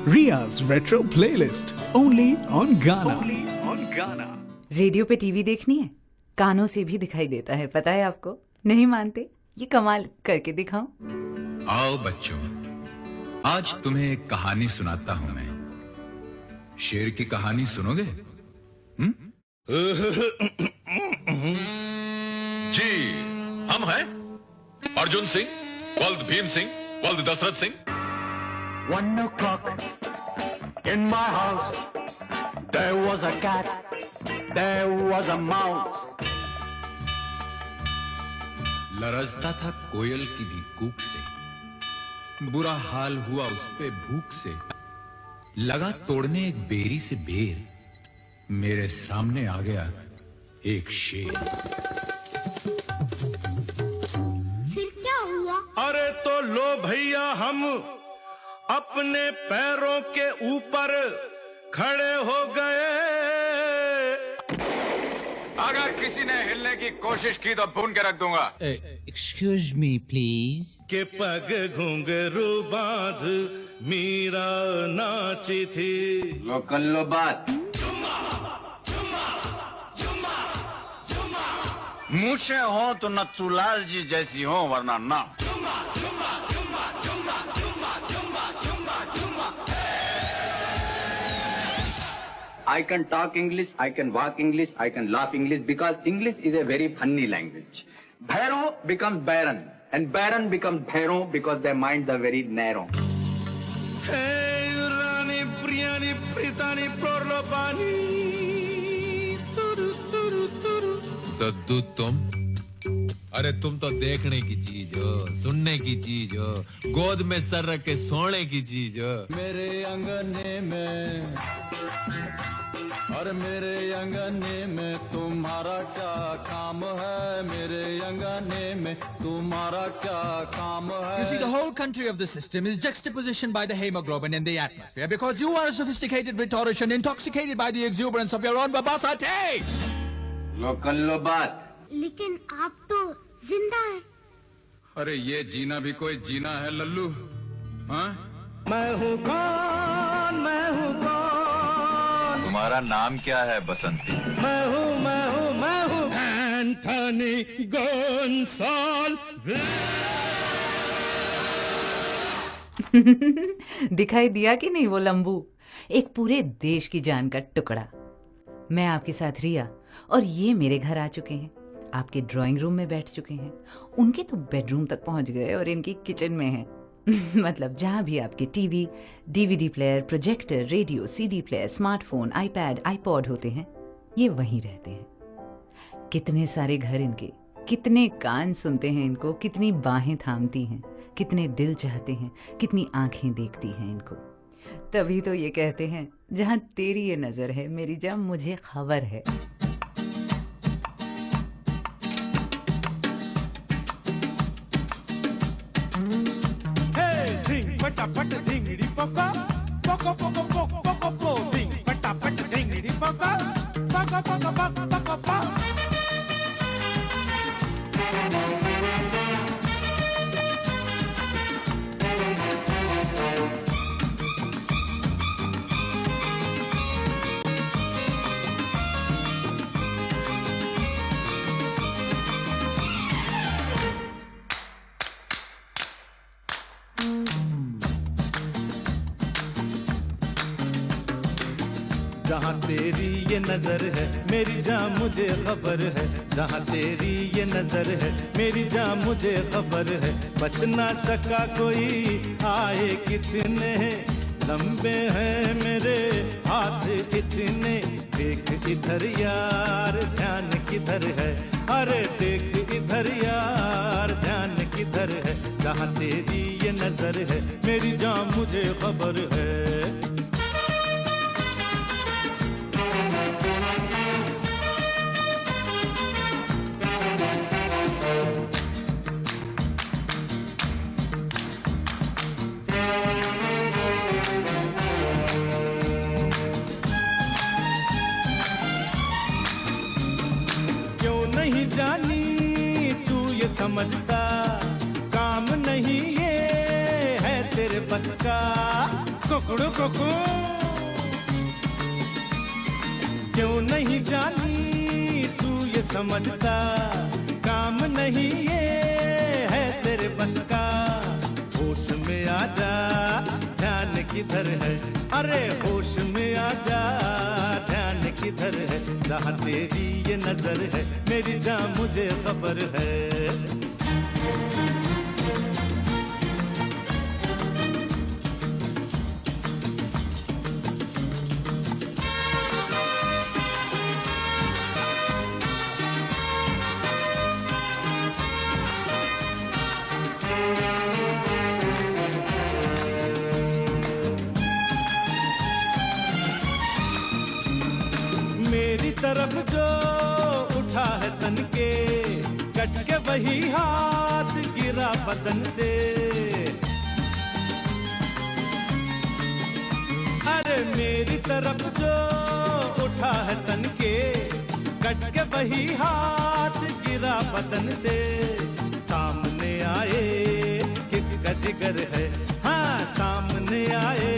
Ria's Retro Playlist only on Gaana. Radio पे TV देखनी है, कानों से भी दिखाई देता है, पता है आपको? नहीं मानते? ये कमाल करके दिखाऊं? आओ बच्चों, आज तुम्हें एक कहानी सुनाता हूं मैं। शेर की कहानी सुनोगे? जी हम हैं Arjun Singh, वल्द Bhim Singh, वल्द Dasharath Singh. 1 o'clock in my house, there was a cat, there was a mouse. लरजता था कोयल की भी कूक से, बुरा हाल हुआ उस पे भूख से। लगा तोड़ने एक बेरी से बेर, मेरे सामने आ गया एक शेर। फिर क्या हुआ? अरे तो लो भैया, हम अपने पैरों के ऊपर खड़े हो गए। अगर किसी ने हिलने की कोशिश की तो भून के रख दूंगा। Excuse me, please. के पग घुंघरू बांध मीरा नाची थी। लो कर लो बात। मूछे हो तो नथुलाल जी जैसी हो, वरना ना। I can talk English, I can walk English, I can laugh English, because English is a very funny language. Bhairo becomes Baron, and Baron becomes Bhairo because their minds are very narrow. Hey, Rani, Priyani, Pritani, Prorlopani. दद्दू तुम? अरे तुम तो देखने की चीज हो, सुनने की चीज हो, गोद में सर रख के सोने की चीज हो। मेरे अंगने में, और मेरे अंगने में तुम्हारा क्या काम है? मेरे अंगने में तुम्हारा क्या काम है? You see, the whole country of the system is juxtapositioned by the hemoglobin in the atmosphere because you are a sophisticated rhetorician intoxicated by the exuberance of your own verbose taste. लो कर लो बात। लेकिन आप तो जिंदा हैं। अरे ये जीना भी कोई जीना है लल्लू? हाँ? मैं हूँ कौन, मैं हूँ कौन? तुम्हारा नाम क्या है बसंती? मैं हूँ एंथनी गोंसाल्वेस। दिखाई दिया कि नहीं वो लंबू? एक पूरे देश की जान का टुकड़ा। मैं आपके साथ रिया, और ये मेरे घर आ चुके हैं, आपके ड्राइंग रूम में बैठ चुके हैं, उनके तो बेडरूम तक पहुंच गए और इनकी किचन में हैं। मतलब जहां भी आपके TV, DVD player, projector, radio, CD player, smartphone, iPad, iPod होते हैं, ये वहीं रहते हैं। कितने सारे घर इनके, कितने कान सुनते हैं इनको, कितनी बाहें थामती हैं, कितने दिल चाहते हैं, कितनी आंखें देखती हैं इनको। तभी तो ये कहते हैं, जहां तेरी ये नजर है मेरी जान मुझे खबर है। पटापट धिंगड़ी पोको पोको पोको पोको पोको पो धिंग पटापट धिंगड़ी पोको पोको पोको पोको पोको पो। जहाँ तेरी ये नजर है मेरी जान मुझे खबर है। जहाँ तेरी ये नजर है मेरी जान मुझे खबर है। बच ना सका कोई, आए कितने लंबे हैं मेरे हाथ कितने। देख इधर यार ध्यान किधर है, अरे देख इधर यार ध्यान किधर है। जहाँ तेरी ये नजर है मेरी जान मुझे खबर है। नहीं जानी तू ये समझता, काम नहीं ये है तेरे बस का। कुकड़ू कुकू। क्यों नहीं जानी तू ये समझता, काम नहीं ये है तेरे बस का। होश में आ जा, ध्यान किधर है, अरे होश में आ जा, ध्यान किधर है। जहाँ तेरी ये नजर है मेरी जान मुझे खबर है। मेरी तरफ जो उठा है तन के, कट के वही हाथ गिरा बदन से। अरे मेरी तरफ जो उठा है तन के, कट के वही हाथ गिरा बदन से। सामने आए किसका जिगर है, हाँ सामने आए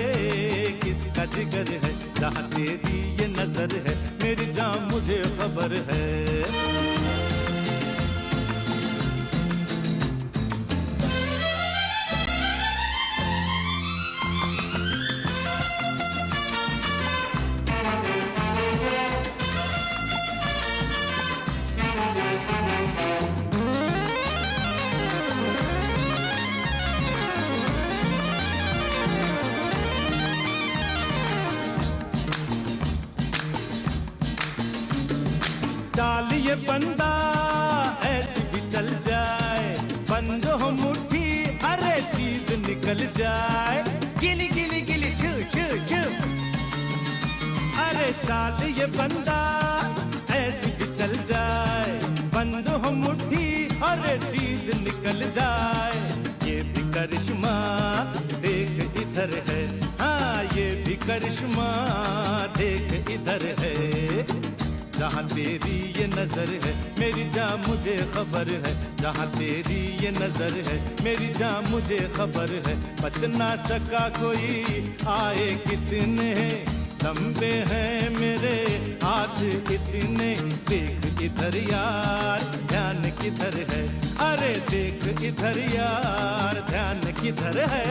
किसका जिगर है। जहाँ तेरी ये नजर है मेरी जान मुझे खबर है। चाल ये बंदा ऐसी भी चल जाए, बंद हो मुट्ठी अरे चीज निकल जाए। गिली गिली गिली छू छू छू। अरे चाल ये बंदा ऐसी भी चल जाए, बंद हो मुट्ठी अरे चीज निकल जाए। ये भी करिश्मा देख इधर है, हाँ ये भी करिश्मा देख इधर है। जहाँ तेरी ये नजर है मेरी जान मुझे खबर है। जहाँ तेरी ये नजर है मेरी जान मुझे खबर है। बच ना सका कोई आए कितने, लंबे हैं मेरे हाथ इतने। देख इधर यार ध्यान किधर है, अरे देख इधर यार ध्यान किधर है।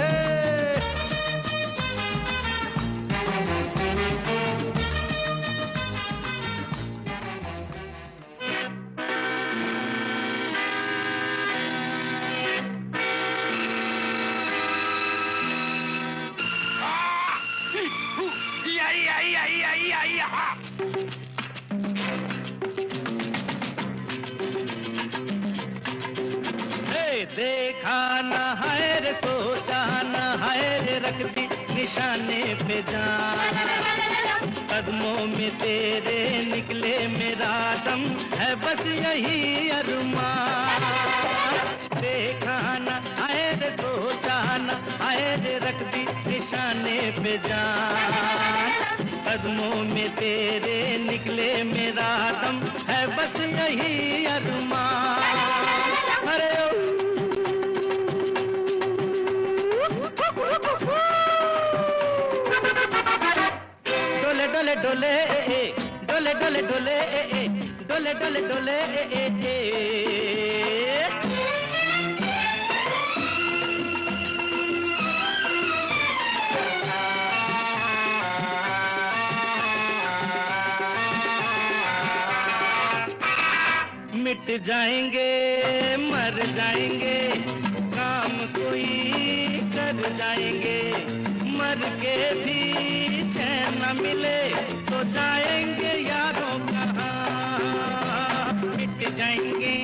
देखा न है रे सोचा न है रे रख दी निशाने पे जान। कदमों में तेरे निकले मेरा दम है बस यही अरमान। देखा न है रे सोचा न है रे रख दी निशाने पे जान। कदमों में तेरे निकले मेरा दम है बस यही अरमान। अरे डोले डोले डोले डोले डोले डोले डोले डोले। मिट जाएंगे मर जाएंगे काम कोई कर जाएंगे। मर के भी चैन न मिले तो जाएंगे यारों कहाँ। मिट जाएंगे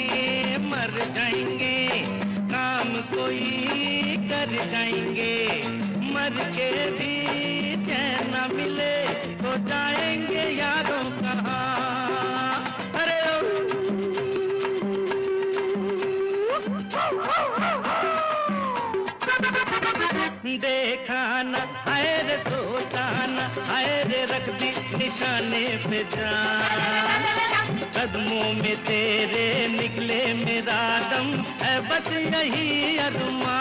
मर जाएंगे काम कोई कर जाएंगे। मर के भी चैन न मिले तो जाएंगे यारों कहाँ। अरे देखा न है रे सोचा न है रे रख दी निशाने पे जान। कदमों में तेरे निकले मेरा दम है बस यही अरमान।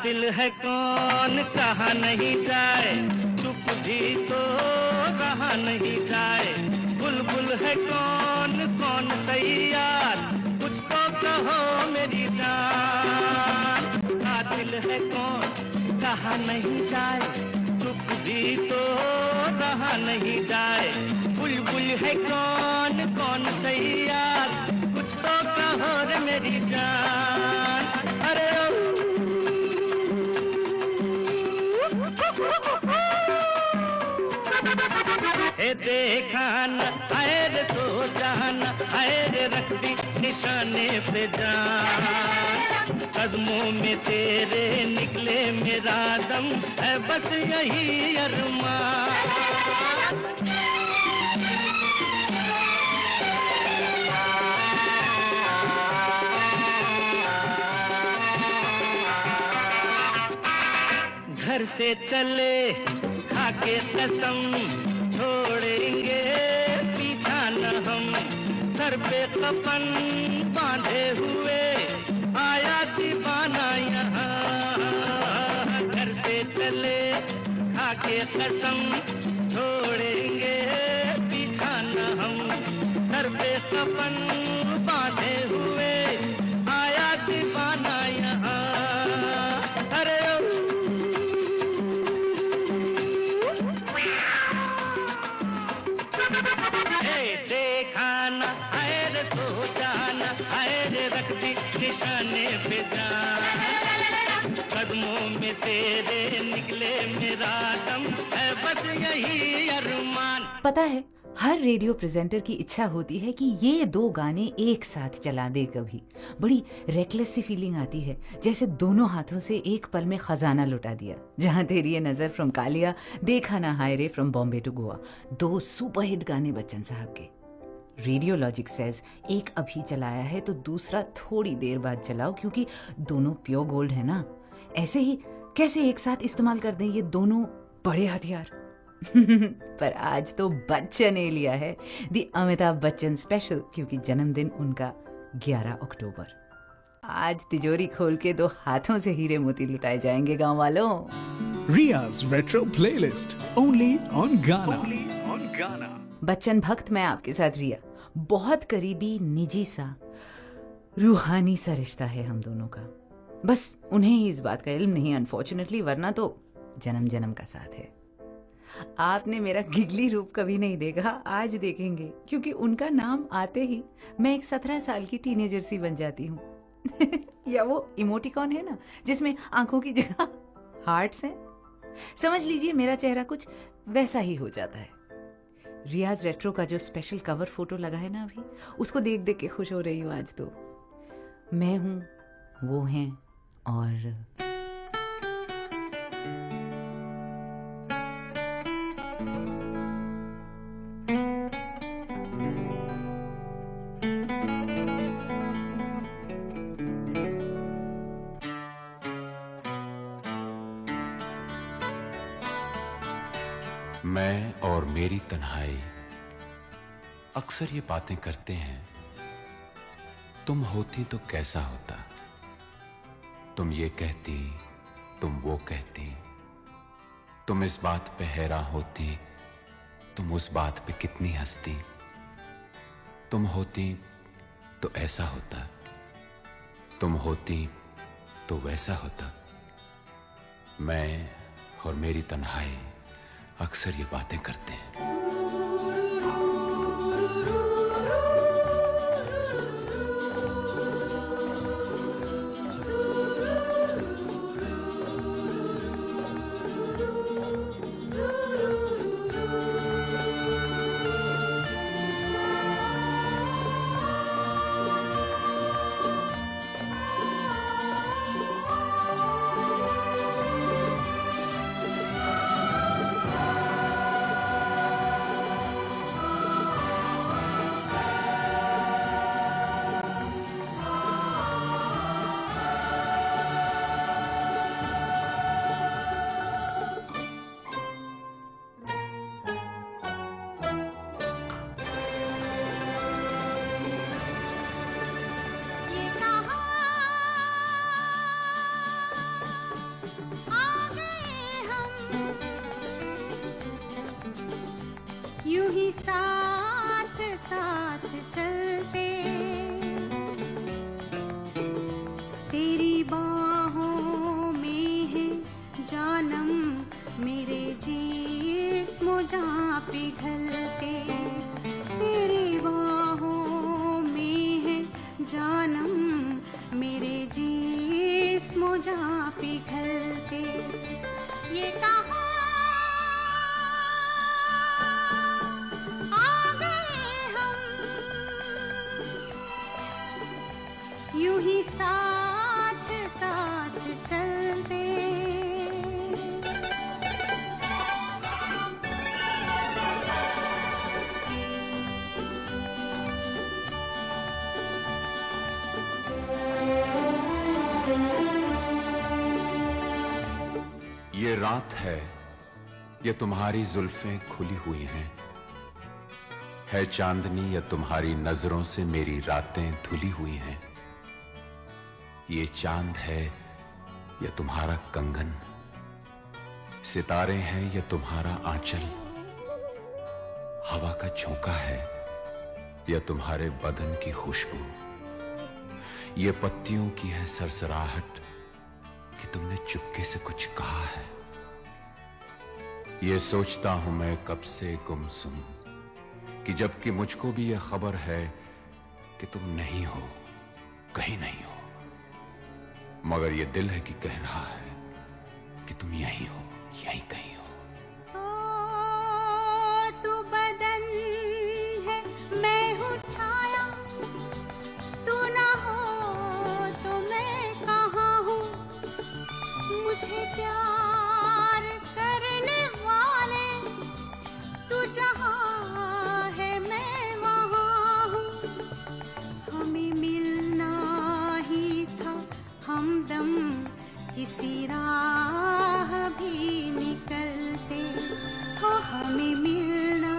कातिल है कौन कहा नहीं जाए, चुप भी तो रहा नहीं जाए। बुलबुल है कौन कौन सही यार, कुछ तो कहो मेरी जान। कातिल है कौन कहा नहीं जाए, चुप भी तो रहा नहीं जाए। बुलबुल है कौन कौन सही यार, कुछ तो कहो रे मेरी जान। अरे ए देखा न आए रे सोचा न आए रे, रख दी निशाने पे जान। कदमों में तेरे निकले मेरा दम, है बस यही अरमान। घर से चले खाके कसम, छोड़ेंगे पीछा न हम। सर पे कफन बांधे हुए आया दीवाना यहाँ। घर से चले खाके कसम, छोड़ेंगे पीछा न हम। सर पे कफन बांधे हुए आया दीवाना यहाँ। अरे देखा न आए रे सोचा न आए रे, रख दी निशाने पे जान। कदमों में तेरे निकले मेरा दम, है बस यही अरमान। पता है, हर रेडियो प्रेजेंटर की इच्छा होती है कि ये दो गाने एक साथ चला दे कभी। बड़ी रेकलेस सी फीलिंग आती है, जैसे दोनों हाथों से एक पल में खजाना लुटा दिया। जहां तेरी ये नजर फ्रॉम कालिया, देखा ना हाय रे फ्रॉम बॉम्बे टू गोवा, दो सुपरहिट गाने बच्चन साहब के। रेडियो लॉजिक सेज एक अभी चलाया है तो दूसरा थोड़ी देर बाद चलाओ, क्योंकि दोनों प्योर गोल्ड है ना। ऐसे ही कैसे एक साथ इस्तेमाल कर दें ये दोनों बड़े हथियार। पर आज तो बच्चन ने लिया है दी अमिताभ बच्चन स्पेशल, क्योंकि जन्मदिन उनका 11 अक्टूबर। आज तिजोरी खोल के दो हाथों से हीरे मोती लुटाए जाएंगे गांव वालों। Ria's Retro Playlist, only on Ghana. Bachchan भक्त मैं आपके साथ रिया। बहुत करीबी, निजी सा, रूहानी सा रिश्ता है हम दोनों का। बस उन्हें ही इस बात का इल्म नहीं अनफॉर्चुनेटली, वरना तो जन्म जन्म का साथ है। आपने मेरा गिगली रूप कभी नहीं देखा, आज देखेंगे, क्योंकि उनका नाम आते ही मैं एक 17 साल की टीनेजर सी बन जाती हूँ। या वो इमोटिकॉन है ना, जिसमें आंखों की जगह हार्ट्स हैं, समझ लीजिए मेरा चेहरा कुछ वैसा ही हो जाता है। रियाज रेट्रो का जो स्पेशल कवर फोटो लगा है ना अभी, उसको देख देख के खुश हो रही हूँ आज तो। मैं हूँ, वो हैं, और मैं और मेरी तन्हाई अक्सर ये बातें करते हैं, तुम होती तो कैसा होता। तुम ये कहती, तुम वो कहती, तुम इस बात पे हैरान होती, तुम उस बात पे कितनी हंसती। तुम होती तो ऐसा होता, तुम होती तो वैसा होता। मैं और मेरी तन्हाई अक्सर ये बातें करते हैं। ही साथ साथ चलते, तेरी बाहों में है जानम मेरे जिस्म जहाँ पिघलते, तेरी बाहों में है जानम मेरे जिस्म जहाँ पिघलते। ये कहा यूं ही साथ साथ चलते। ये रात है, ये तुम्हारी जुल्फें खुली हुई हैं, है चांदनी या तुम्हारी नजरों से मेरी रातें धुली हुई हैं। ये चांद है या तुम्हारा कंगन, सितारे हैं या तुम्हारा आंचल, हवा का झोंका है या तुम्हारे बदन की खुशबू, ये पत्तियों की है सरसराहट कि तुमने चुपके से कुछ कहा है। ये सोचता हूं मैं कब से गुमसुम कि जबकि मुझको भी यह खबर है कि तुम नहीं हो, कहीं नहीं हो, मगर ये दिल है कि कह रहा है कि तुम यहीं हो, यहीं कहीं हो। तू बदन है, मैं हूँ छाया, तू ना हो तो मैं कहाँ हूँ। मुझे प्यार करने वाले तू जहाँ है मैं वहाँ हूँ। हमें मिलना ही था हमदम किसी राह भी निकलते, हो हमें मिलना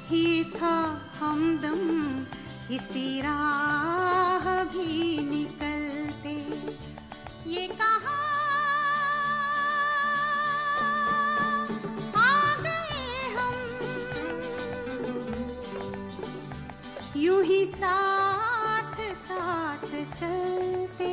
ही था हमदम किसी राह भी निकलते। ये कहा आ गए हम, यूं ही साथ साथ चलते।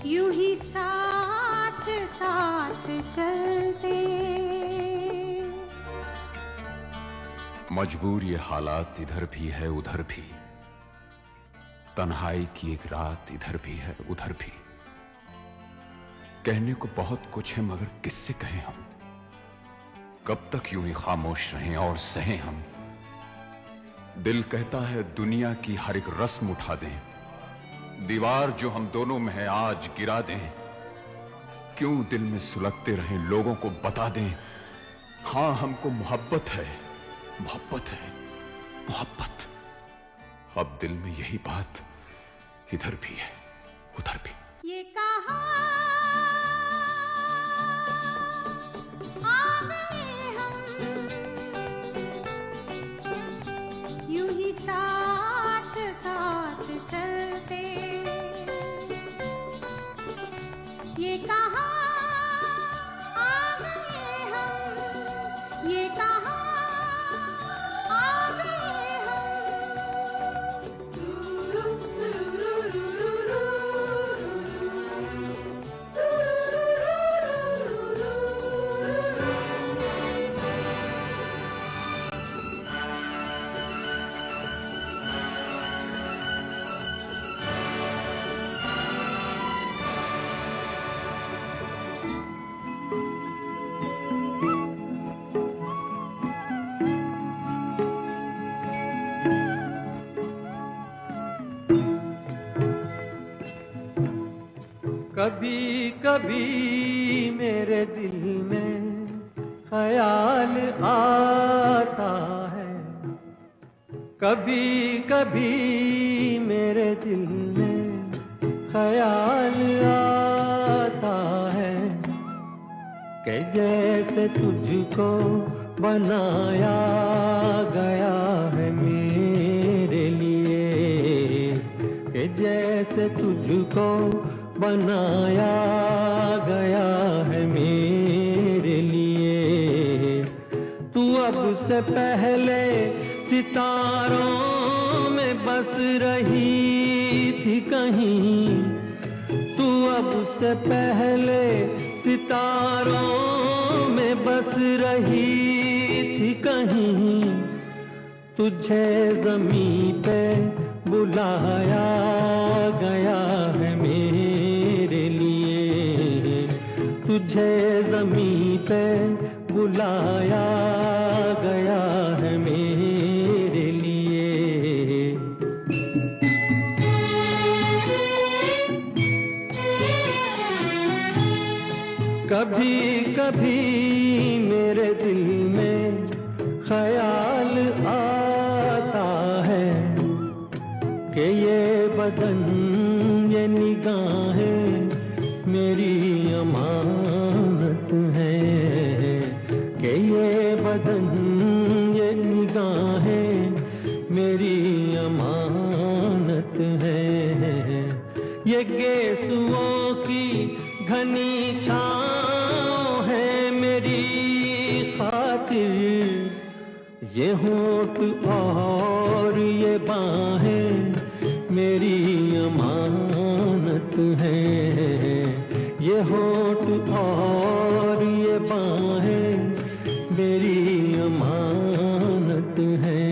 यूं ही साथ साथ चलते। मजबूर ये हालात इधर भी है उधर भी, तन्हाई की एक रात इधर भी है उधर भी। कहने को बहुत कुछ है मगर किससे कहें हम, कब तक यूं ही खामोश रहें और सहें हम। दिल कहता है दुनिया की हर एक रस्म उठा दें, दीवार जो हम दोनों में है आज गिरा दें। क्यों दिल में सुलगते रहें लोगों को बता दें हाँ, हमको मोहब्बत है, मोहब्बत है, मोहब्बत। अब दिल में यही बात इधर भी है, उधर भी। ये कहा आ गए हम, यूं ही साथ साथ चलते। ये कहा आ गए हम, ये कहा आ गए कभी कभी मेरे दिल में ख्याल आता है, कभी कभी मेरे दिल में ख्याल आता है कि जैसे तुझको बनाया गया है मेरे लिए, कि जैसे तुझको बनाया गया है मेरे लिए। तू अब से पहले सितारों में बस रही थी कहीं, तू अब से पहले सितारों में बस रही थी कहीं। तुझे ज़मीं पे बुलाया गया है मेरे लिए, तुझे ज़मीं पे बुलाया गया है मेरे लिए। कभी कभी मेरे दिल में ख्याल आता है कि ये बदन ये निगाहें मेरी अमानत है, कि ये बदन ये निगाहें मेरी अमानत है। ये गेसुओं की घनी छाँव है मेरी खातिर, ये होठ और ये बाहें मेरी अमानत है। ये होठ और ये बाहें मेरी अमानत है।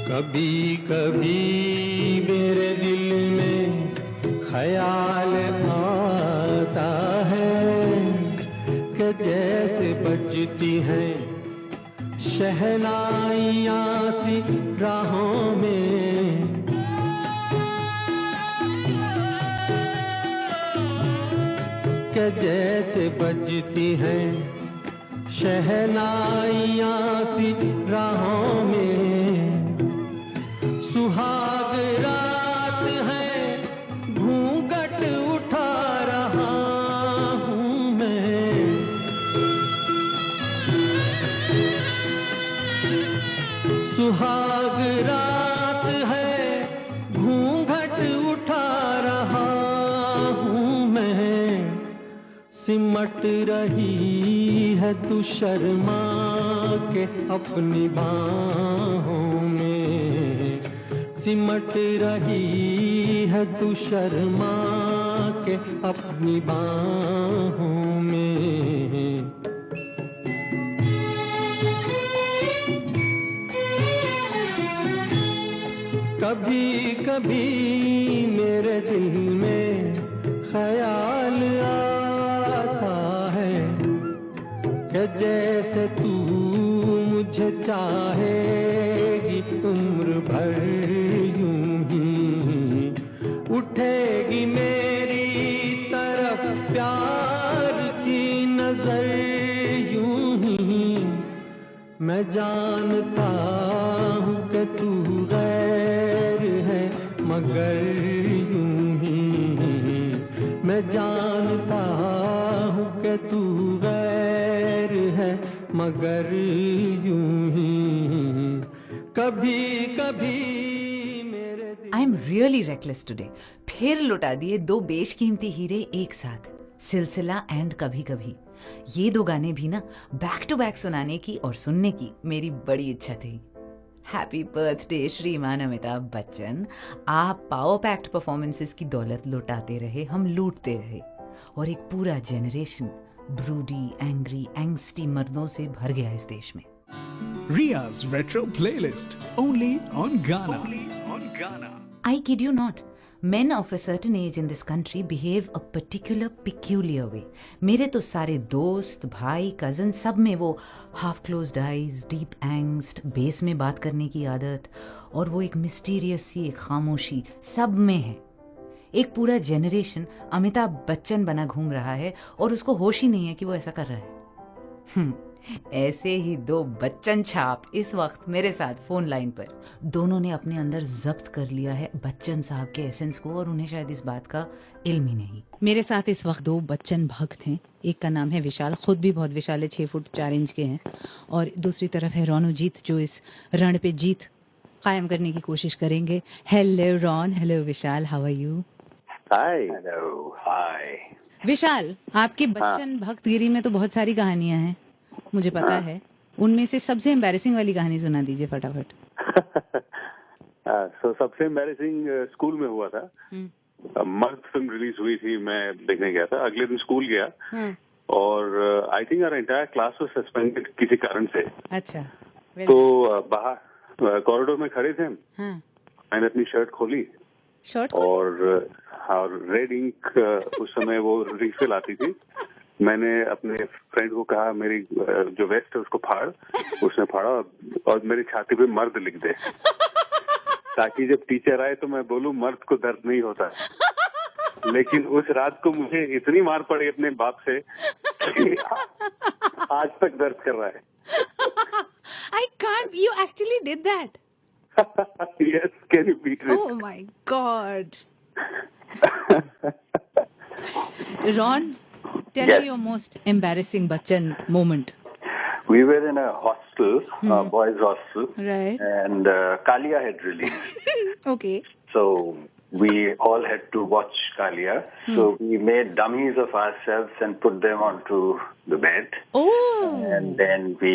कभी कभी मेरे दिल में ख्याल आता है कि जैसे बजती हैं शहनाइयाँ सी राहों में, कि जैसे बजती हैं शहनाइयाँ सी राहों में। सुहाग रात है घूंघट उठा रहा हूँ मैं, सुहाग रात है घूंघट उठा रहा हूँ मैं। सिमट रही है तू शर्मा के अपनी बाहों में, सिमट रही है तू शर्मा के अपनी बाहों में। कभी कभी मेरे दिल में ख्याल आता है कि जैसे तू मुझे चाहेगी उम्र भर यूं ही, उठेगी मेरी तरफ प्यार की नजर यूं ही। मैं जानता हूँ कि तू गैर है मगर यूं ही, मैं जानता हूँ कि तू गैर है मगर यूं ही। कभी कभी मेरे I am really reckless today. फिर लुटा दिए 2 बेशकीमती हीरे एक साथ, सिलसिला एंड कभी कभी। ये 2 गाने भी ना बैक टू बैक सुनाने की और सुनने की मेरी बड़ी इच्छा थी। हैप्पी बर्थडे श्रीमान अमिताभ बच्चन। आप पावर पैक्ड परफॉर्मेंसेस की दौलत लुटाते रहे, हम लूटते रहे, और एक पूरा जेनरेशन ब्रूडी, एंग्री, एंग्स्टी मर्दों से भर गया इस देश में। Ria's Retro Playlist, only on Ghana. I kid you not. Men of a certain age in this country behave a particular peculiar way. मेरे तो सारे दोस्त, भाई, कजन सब में वो half closed eyes, deep angst, base में बात करने की आदत, और वो एक मिस्टीरियस सी एक खामोशी सब में है। एक पूरा जेनरेशन अमिताभ बच्चन बना घूम रहा है और उसको होश ही नहीं है कि वो ऐसा कर रहा है। ऐसे ही 2 बच्चन छाप इस वक्त मेरे साथ फोन लाइन पर। दोनों ने अपने अंदर जब्त कर लिया है बच्चन साहब के एसेंस को, और उन्हें शायद इस बात का इल्म ही नहीं। मेरे साथ इस वक्त 2 बच्चन भक्त हैं। एक का नाम है विशाल, खुद भी बहुत विशाल है, 6 फुट 4 इंच के हैं, और दूसरी तरफ है रोनुजीत, जो इस रण पे जीत कायम करने की कोशिश करेंगे। Hello Ron, hello Vishal, how are you? Hi. Hello, hi. Vishal, आपकी बच्चन भक्तगिरी में तो बहुत सारी कहानियां हैं, मुझे पता है। उनमें से सबसे एम्बैरेसिंग वाली कहानी सुना दीजिए फटाफट। सबसे एम्बैरेसिंग स्कूल में हुआ था। मर्द फिल्म रिलीज हुई थी, मैं देखने गया था। अगले दिन स्कूल गया और I think our entire class was suspended किसी कारण से। अच्छा। तो बाहर कॉरिडोर में खड़े थे, मैंने अपनी शर्ट खोली और रेड इंक उस समय वो रिफिल आती थी। मैंने अपने फ्रेंड को कहा मेरी जो वेस्ट है उसको फाड़। उसने फाड़ा और मेरी छाती पे मर्द लिख दे, ताकि जब टीचर आए तो मैं बोलूं मर्द को दर्द नहीं होता। लेकिन उस रात को मुझे इतनी मार पड़ी अपने बाप से कि आज तक दर्द कर रहा है। I can't. You actually did that. Yes, can you beat it? Oh my God. Ron, tell me your most embarrassing Bachchan moment. We were in a hostel, boys' hostel, right? And Kalia had released. Okay. So we all had to watch Kalia. So we made dummies of ourselves and put them onto the bed. Oh. And then we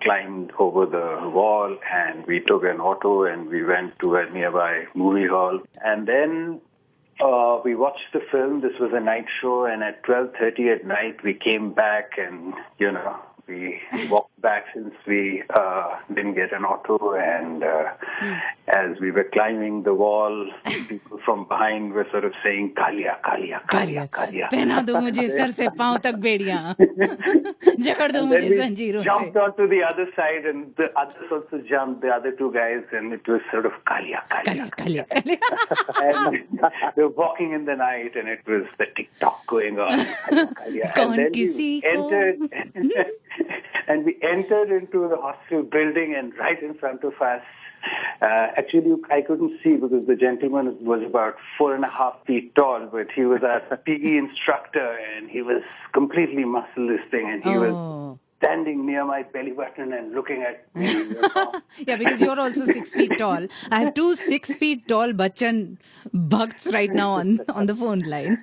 climbed over the wall and we took an auto and we went to a nearby movie hall. And then we watched the film. This was a night show, and at 12:30 at night we came back and, we walked back since we didn't get an auto, and as we were climbing the wall, people from behind were sort of saying, Kalia, Kalia, Kalia, Kalia. पहना दो मुझे sir से पांव तक बेड़ियां, जकड़ दो मुझे जंजीरों से. Jumped onto the other side, and the others also jumped, the other 2 guys, and it was sort of Kalia, Kalia, Kalia, Kalia. And we were walking in the night, and it was the TikTok going on. Kalia, Kalia. कौन किसी को And we entered into the hostel building, and right in front of us, actually I couldn't see because the gentleman was about 4.5 feet tall, but he was our PE instructor, and he was completely muscle thing, and he was standing near my belly button and looking at me. Yeah, because you're also 6 feet tall. I have 2 6 feet tall Bachchan bhakts right now on the phone line.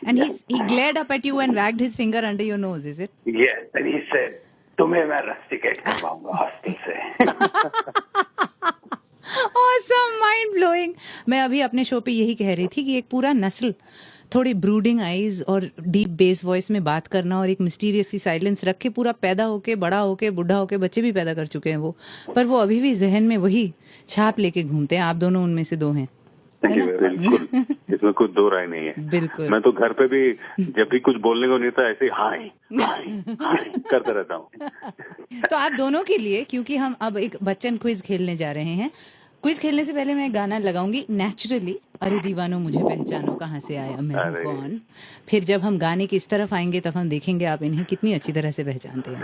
And he glared up at you and wagged his finger under your nose, is it? Yes, and he said, तुम्हें मैं rusticate करवाऊंगा hostel से. Awesome, mind blowing. मैं अभी अपने show पे यही कह रही थी कि एक पूरा नस्ल थोड़ी ब्रूडिंग आईज और डीप बेस वॉइस में बात करना और एक मिस्टीरियस सी साइलेंस रख के पूरा पैदा होके बड़ा होके बुढ़ा होके बच्चे भी पैदा कर चुके हैं वो, पर वो अभी भी जहन में वही छाप लेके घूमते हैं. आप दोनों उनमें से 2 हैं. बिल्कुल, इसमें कुछ दो राय नहीं है। बिल्कुल। मैं तो घर पे भी जब भी कुछ बोलने को नहीं था ऐसे हाय करता रहता हूँ। तो आप दोनों के लिए, क्योंकि हम अब एक बच्चन क्विज खेलने जा रहे हैं, क्विज खेलने से पहले मैं गाना लगाऊंगी नेचुरली, अरे दीवानो मुझे पहचानो कहाँ से आया मैं हूँ कौन। फिर जब हम गाने की इस तरफ आएंगे तब हम देखेंगे आप इन्हें कितनी अच्छी तरह से पहचानते हैं।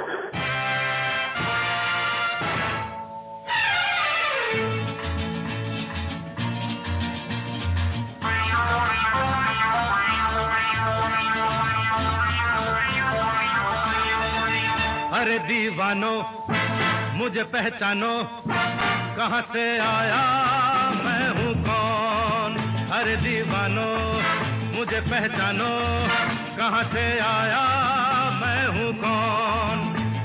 अरे दीवानो मुझे पहचानो कहाँ से आया मैं हूँ कौन। अरे दीवानो मुझे पहचानो कहाँ से आया मैं हूँ कौन।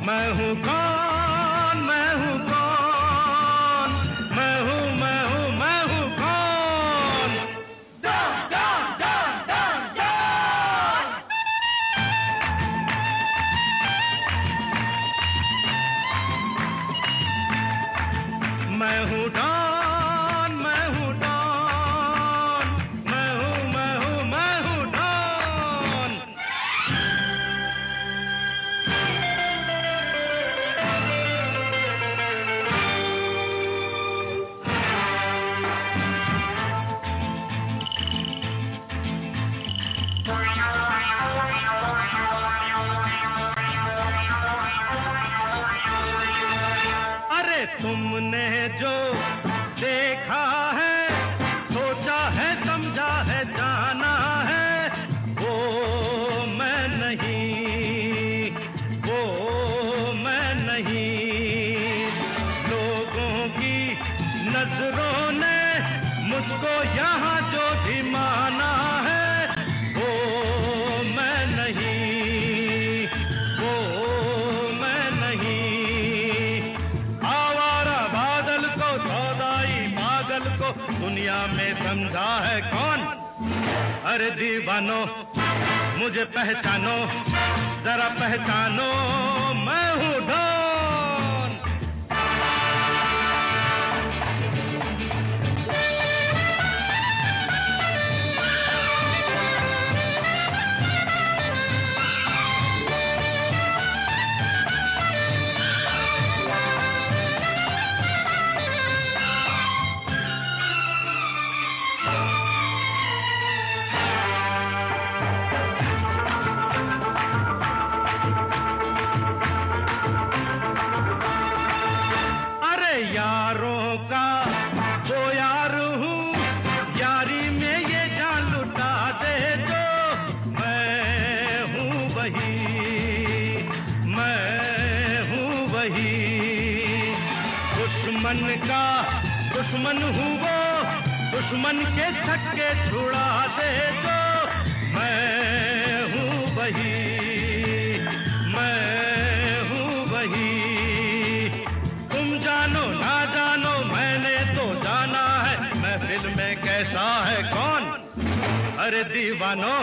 मैं हूँ कौन, मैं हूँ कौन, मैं हूँ मैं हूँ मैं हूँ कौन। डॉन डॉन डॉन डॉन डॉन। मैं हूँ डॉन, मैं हूँ डॉन, मैं हूँ मैं हूँ मैं हूँ डॉन। अरे तुमने जो देखा है, सोचा है, समझा है, जाना है, वो मैं नहीं, वो मैं नहीं। लोगों की नजरों ने मुझको यहाँ जो भी माना है, वो मैं नहीं, वो मैं नहीं। आवारा बादल को, सौदाई पागल को दुनिया में समझा है कौन। अरे दीवानो मुझे पहचानो, जरा पहचानो मैं हूँ डॉन। अरे यारों का वो यार हूँ, यारी में ये जान लुटा दे जो। मैं हूँ वही, मैं हूँ वही। दुश्मन का दुश्मन हूँ वो, दुश्मन के छक्के छुड़ा दे जो। मैं हूँ वही, मैं हूँ वही। तुम जानो ना जानो मैंने तो जाना है, महफिल में कैसा है कौन। अरे दीवानो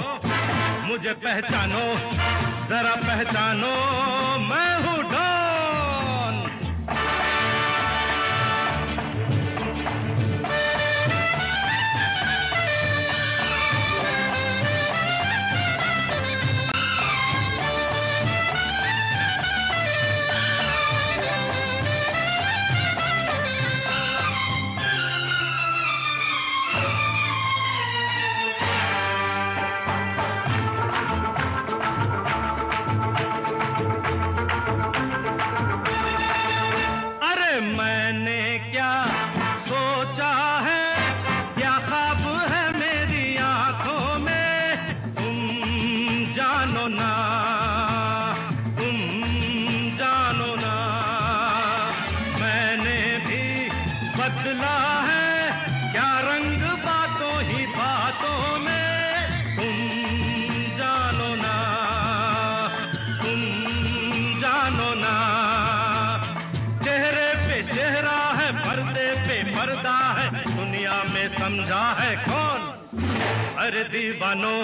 मुझे पहचानो, जरा पहचानो मैं हूँ डॉन। अरे मैंने क्या सोचा है, क्या ख्वाब है मेरी आंखों में, तुम जानो ना, तुम जानो ना। मैंने भी बदला है क्या रंग बातों ही बातों में, तुम जानो ना, तुम जानो ना। चेहरे पे चेहरा है, पर्दे पे पर्दा है, दुनिया में समझा है कौन। अरे दीवानो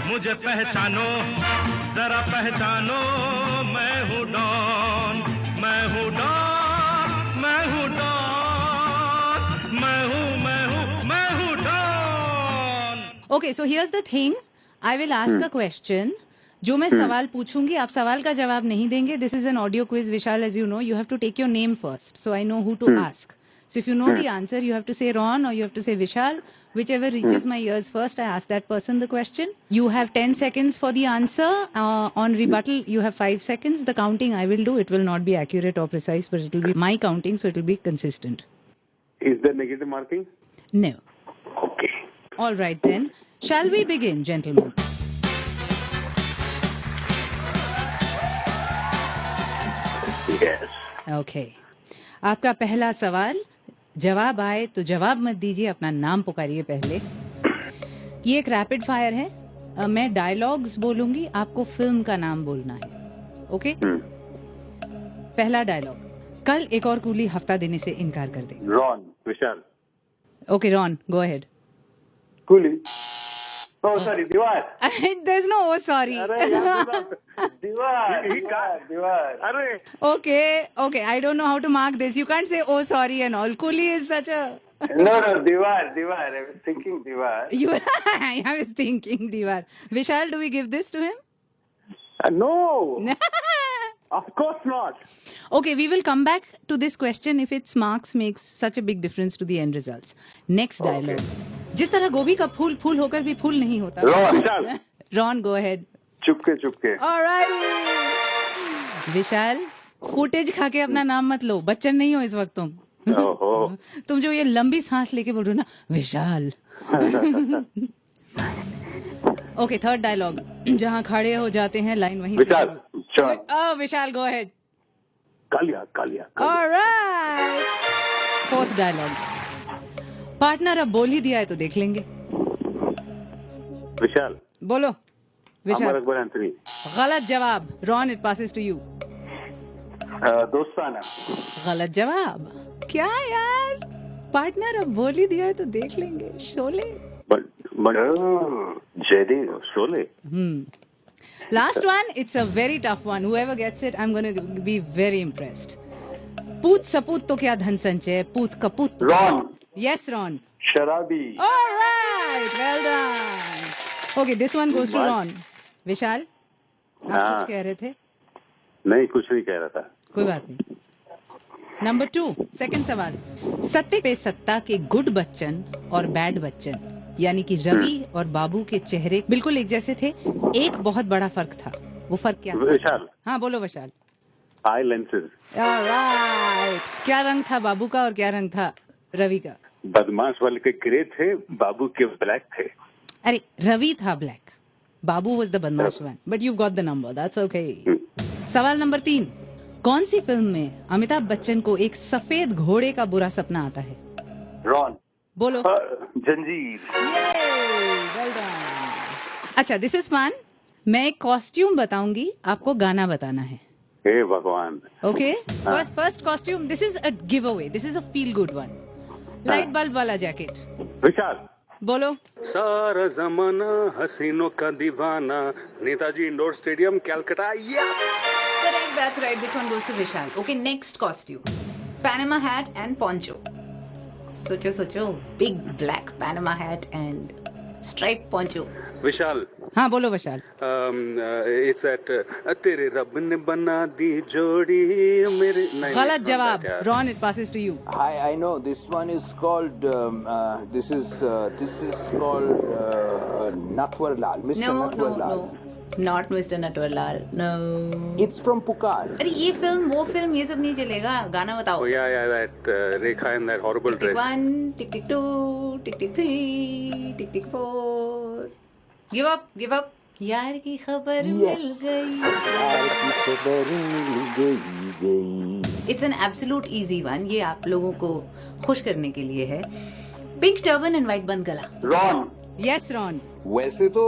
मुझे पहचानो, जरा पहचानो मैं हूँ डॉन। मैं हूँ डॉन, मैं हूँ डॉन, मैं हूँ मैं हूँ मैं हूँ don. Okay, so here's the thing. I will ask a question. जो मैं सवाल पूछूंगी आप सवाल का जवाब नहीं देंगे. This is an audio quiz, Vishal, as you know. You have to take your name first, so I know who to ask. So if you know the answer, you have to say Ron or you have to say Vishal. Whichever reaches my ears first, I ask that person the question. You have 10 seconds for the answer. On rebuttal, you have 5 seconds. The counting I will do. It will not be accurate or precise, but it will be my counting, so it will be consistent. Is there negative marking? No. Okay. All right then. Shall we begin, gentlemen? Yes. Okay. आपका पहला सवाल. जवाब आए तो जवाब मत दीजिए, अपना नाम पुकारिए पहले. ये एक रैपिड फायर है. मैं डायलॉग्स बोलूंगी, आपको फिल्म का नाम बोलना है. ओके? पहला डायलॉग. कल एक और कूली हफ्ता देने से इनकार कर दे. Ron. Vishal. Okay Ron, go ahead. Coolie. Oh, sorry, Diwar. There's no oh sorry. Diwar. Okay. I don't know how to mark this. You can't say oh sorry and all. Coolie is such a... No, Diwar. I was thinking Diwar. I was thinking Diwar. Vishal, do we give this to him? No. Of course not. Okay, we will come back to this question if its marks makes such a big difference to the end results. Next dialogue. जिस तरह गोभी का फूल फूल होकर भी फूल नहीं होता. Ron, go ahead. चुपके. All right. विशाल, footage खा के अपना नाम मत लो. बच्चन नहीं हो इस वक्त तुम. तुम जो ये लंबी सांस लेके बोल रहे हो ना, विशाल. Okay, third dialogue. जहाँ खड़े हो जाते हैं लाइन वहीं Vishal. Vishal, go ahead. Kaalia. Alright. Fourth dialogue. Partner अब बोल ही दिया है तो देख लेंगे. विशाल. बोलो. विशाल. अमर अकबर एंथनी. गलत जवाब. Ron, it passes to you. Dostana. गलत जवाब. क्या यार, पार्टनर अब बोल ही दिया है तो देख लेंगे. Sholay. Sholay. Last one, it's a very tough one. Whoever gets it, I'm going to be very impressed. पूत सपूत तो क्या धन संचय, पूत कपूत. Ron. Yes, Ron. शराबी. All right, well done. Okay, this one goes to Ron. विशाल, आप कुछ कह रहे थे? नहीं, कुछ नहीं कह रहा था. कोई बात नहीं. नंबर 2, सेकंड सवाल. सत्ते पे सत्ता के गुड बच्चन और बैड बच्चन, यानी कि रवि और बाबू के चेहरे बिल्कुल एक जैसे थे. एक बहुत बड़ा फर्क था. वो फर्क क्या? विशाल. हाँ, बोलो विशाल. आई लेंसेज. ऑलराइट. क्या रंग था बाबू का और क्या रंग था रवि का? बदमाश वाले के ग्रे थे, बाबू के ब्लैक थे. अरे, रवि था ब्लैक, बाबू वाज द बदमाश one. But you got the number, that's okay. सवाल नंबर 3. कौन सी फिल्म में अमिताभ बच्चन को एक सफेद घोड़े का बुरा सपना आता है? रॉन. बोलो. जंजीर. Well done. अच्छा, दिस इज फन. मैं एक कॉस्ट्यूम बताऊंगी, आपको गाना बताना है. हे भगवान. Okay, first costume. This is a give away. This is a feel good one. Light bulb वाला जैकेट. विशाल. बोलो. सारा जमाना हसीनों का दीवाना, Netaji indoor stadium, Calcutta. Correct, that's right. This one goes to Vishal. Okay, next costume. Panama hat and poncho. सोचो. Big black Panama hat and striped poncho. विशाल. हाँ, बोलो विशाल. It's that तेरे रब ने बना दी जोड़ी मेरे. गलत जवाब. Ron, it passes to you. I know this one is called this is called Natwar Lal. Mr. Natwar Lal. Not Mr. Natwarlal. No. It's from Pukar. अरे ये फिल्म वो फिल्म ये सब नहीं चलेगा. गाना बताओ. Oh yeah, that Rekha in that horrible dress. Tick 1, tick tick 2, tick tick 3, tick tick 4. Give up. यार की खबर मिल गई. यार की खबर मिल गई. It's an absolute easy one. ये आप लोगों को खुश करने के लिए है. Pink turban and white bun गला. Ron. Yes, Ron. वैसे तो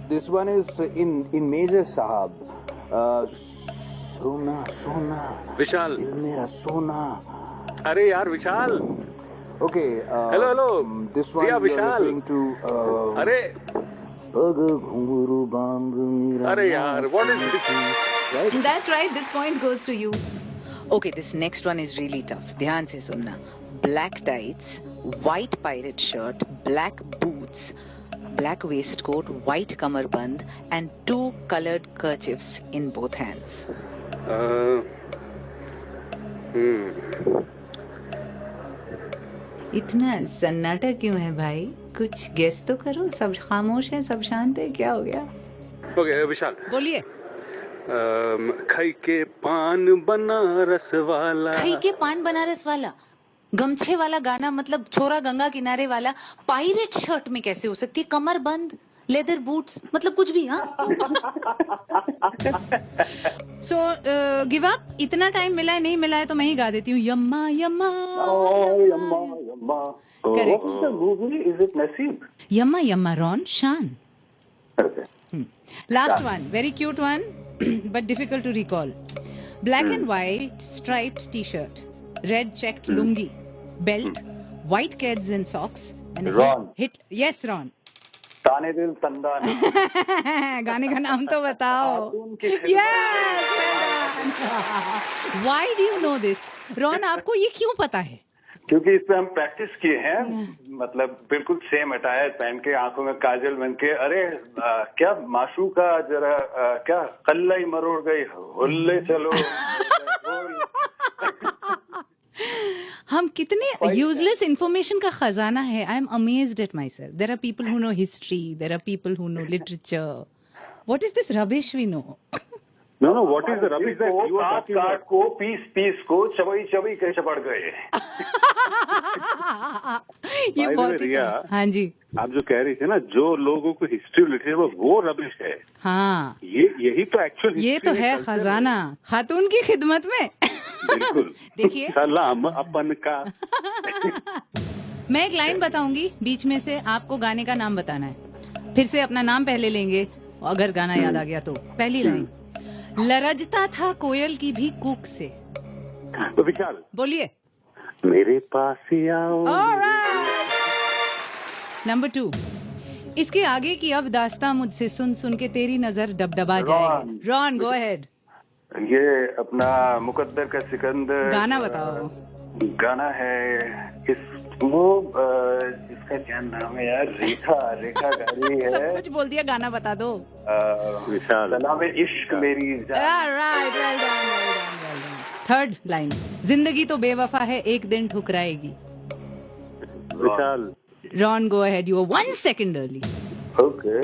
this one is in Major Sahab. सोना. विशाल. दिल मेरा सोना. अरे यार विशाल. Okay. Hello. This one yeah, you're referring to. अरे. अगर घुंघरू बांध मेरा. अरे यार, what is this? Right? That's right. This point goes to you. Okay, this next one is really tough. ध्यान से सुनना. Black tights, white pirate shirt, black boots, black waistcoat, white kamarband, and 2 colored kerchiefs in both hands? इतना सन्नाटा क्यों है भाई? कुछ guess तो करो. सब खामोश है, सब शांत है. क्या हो गया? ओके विशाल, बोलिए. खाई के पान बनारस वाला. खाई के पान बनारस वाला, गमछे वाला गाना, मतलब छोरा गंगा किनारे वाला. पायरेट शर्ट में कैसे हो सकती है? कमर बंद, लेदर बूट्स, मतलब कुछ भी. हाँ. So give up. इतना टाइम मिला है, नहीं मिला है तो मैं ही गा देती हूँ. यम्मा यम्मा यम्मा यम्मा. Is it Naseeb? यम्मा यम्मा रॉन शान. Last one, very cute one, but difficult to recall. Black and white striped t-shirt, red checked lungi, belt, white kids and socks, and Ron. hit. Yes, Ron. ताने दिल तंदाना. गाने का नाम तो बताओ. Yes, well done. Why do you know this? Ron, आपको ये क्यों पता है? क्योंकि इस पे हम प्रैक्टिस किए हैं. मतलब बिल्कुल सेम अटायर पहन के, आंखों में काजल बन के. अरे क्या माशू का जरा क्या कल्ला ही मरोड़ गई, हुल्ले चलो. हम कितने यूजलेस इंफॉर्मेशन का खजाना है. I am amazed at myself. There are people who know history, there are people who know literature. What is this rubbish we know? No, what is the rubbish that you are talking about? को piece को चबई के चपड़ गए. ये बहुत रिया, हाँ जी, आप जो कह रही थी ना, जो लोगों को हिस्ट्री लिखी है वो रबिश है. हाँ, यही तो एक्चुअल ये तो है खजाना. खातून की खिदमत में. बिल्कुल. देखिए, सलाम अपन का. मैं एक लाइन बताऊंगी बीच में से, आपको गाने का नाम बताना है. फिर से अपना नाम पहले लेंगे, अगर गाना याद आ गया तो. पहली लाइन. लरजता था कोयल की भी कूक से. तो विशाल बोलिए. मेरे पास ही आओ. नंबर 2. इसके आगे की अब दास्तां मुझसे सुन सुन के तेरी नजर डबडबा जाएगी. Ron, go ahead. ये अपना मुकद्दर का सिकंदर. गाना बताओ. गाना है इसका क्या नाम है यार? रेखा गाड़ी है. सब कुछ बोल दिया, गाना बता दो. विशाल, नाम है इश्क मेरी जान. Right, well done. Third line. जिंदगी तो बेवफा है, एक दिन ठुकराएगी. Vishal. Ron, go ahead. You are 1 second early. Okay.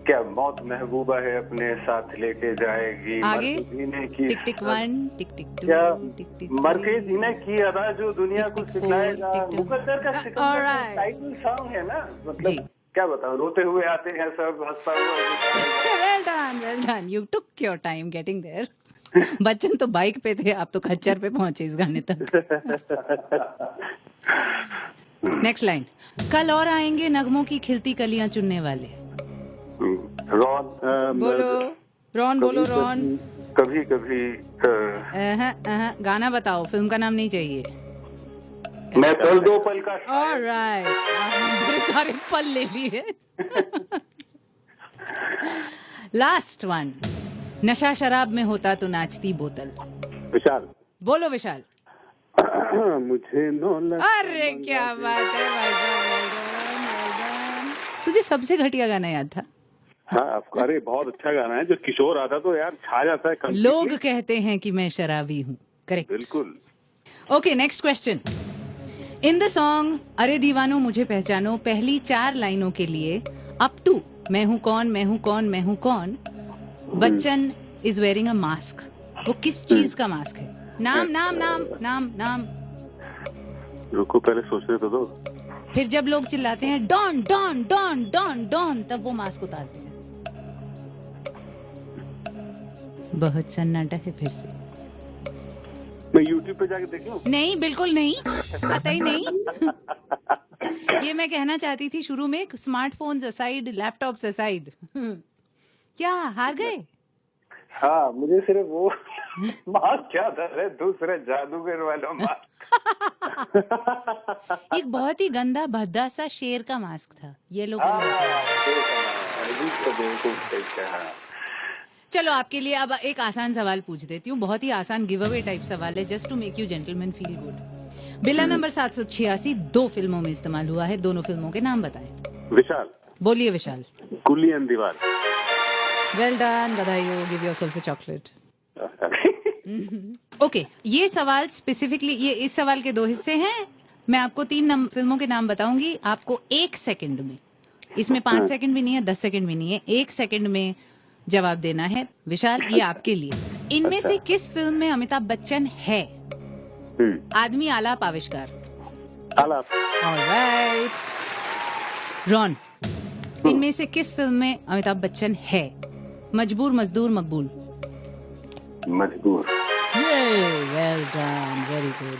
क्या मौत महबूबा है, अपने साथ लेके जाएगी. आगे. की टिक टिक 1, टिक टिक 2, क्या टिक टिक मरके जीने की अदा जो दुनिया को सिखाएगा. मुकद्दर का सिकंदर टाइटल सॉन्ग है ना. मतलब क्या बताऊं, रोते हुए आते हैं सब, हंसता हुआ. Well done. You took your time getting there. Bachchan तो बाइक पे थे, आप तो खच्चर पे पहुंचे इस गाने तक. Next line. कल और आएंगे नगमों की खिलती कलियां चुनने वाले. रॉन. बोलो रॉन, बोलो रॉन. कभी कभी गाना बताओ, फिल्म का नाम नहीं चाहिए. मैं पल दो पल का. ऑलराइट, बड़े सारे पल ले लिए. Last one. नशा शराब में होता तो नाचती बोतल. विशाल. बोलो विशाल. मुझे अरे क्या बात है भाई साहब. तुझे सबसे घटिया गाना याद था? हाँ, अरे बहुत अच्छा गाना है. जो किशोर आता तो यार छा जाता है. लोग कहते हैं कि मैं शराबी हूँ. करेक्ट. बिल्कुल. Okay, next question. In the song अरे दीवानो मुझे पहचानो, पहली 4 लाइनों के लिए अप टू मैं हूँ कौन, मैं हूँ कौन, मैं हूँ कौन, Bachchan is wearing a mask. वो किस चीज का मास्क है? नाम नाम नाम नाम नाम. रुको, पहले सोचने तो दो. फिर जब लोग चिल्लाते हैं डॉन डॉन डॉन डॉन डॉन, तब वो मास्क उतारते हैं. बहुत सन्नाटा है. फिर से मैं YouTube पे जाके देख लूं? नहीं, बिल्कुल नहीं, कतई नहीं. ये मैं कहना चाहती थी शुरू में. Smartphones aside, laptops aside. क्या हार गए? हाँ, मुझे सिर्फ वो मास्क क्या था, दूसरे जादूगर वाला मास्क. एक बहुत ही गंदा भद्दा सा शेर का मास्क था. ये लोग चलो आपके लिए अब एक आसान सवाल पूछ देती हूँ. बहुत ही आसान गिव अवे टाइप सवाल है, just to make you gentleman feel good. बिल्ला नंबर 786 2 फिल्मों में इस्तेमाल हुआ है, दोनों फिल्मों के नाम बताएं। विशाल। बोलिए विशाल। कुली एंड दीवार। वेल डन, बधाई हो, गिव योरसेल्फ अ चॉकलेट। ओके, ये सवाल स्पेसिफिकली, ये इस सवाल के 2 हिस्से हैं। मैं आपको 3 फिल्मों के नाम बताऊंगी, आपको 1 सेकंड में, इसमें 5 सेकंड भी नहीं है, 10 सेकंड भी नहीं है, 1 सेकंड में जवाब देना है। विशाल, ये आपके लिए। इनमें से किस फिल्म में अमिताभ बच्चन है? आदमी, आलाप, आविष्कार? आलाप। ऑलराइट। रॉन, इनमें से किस फिल्म में अमिताभ बच्चन है? मजबूर, Mazdoor, Maqbool? Majboor. Well done, very good.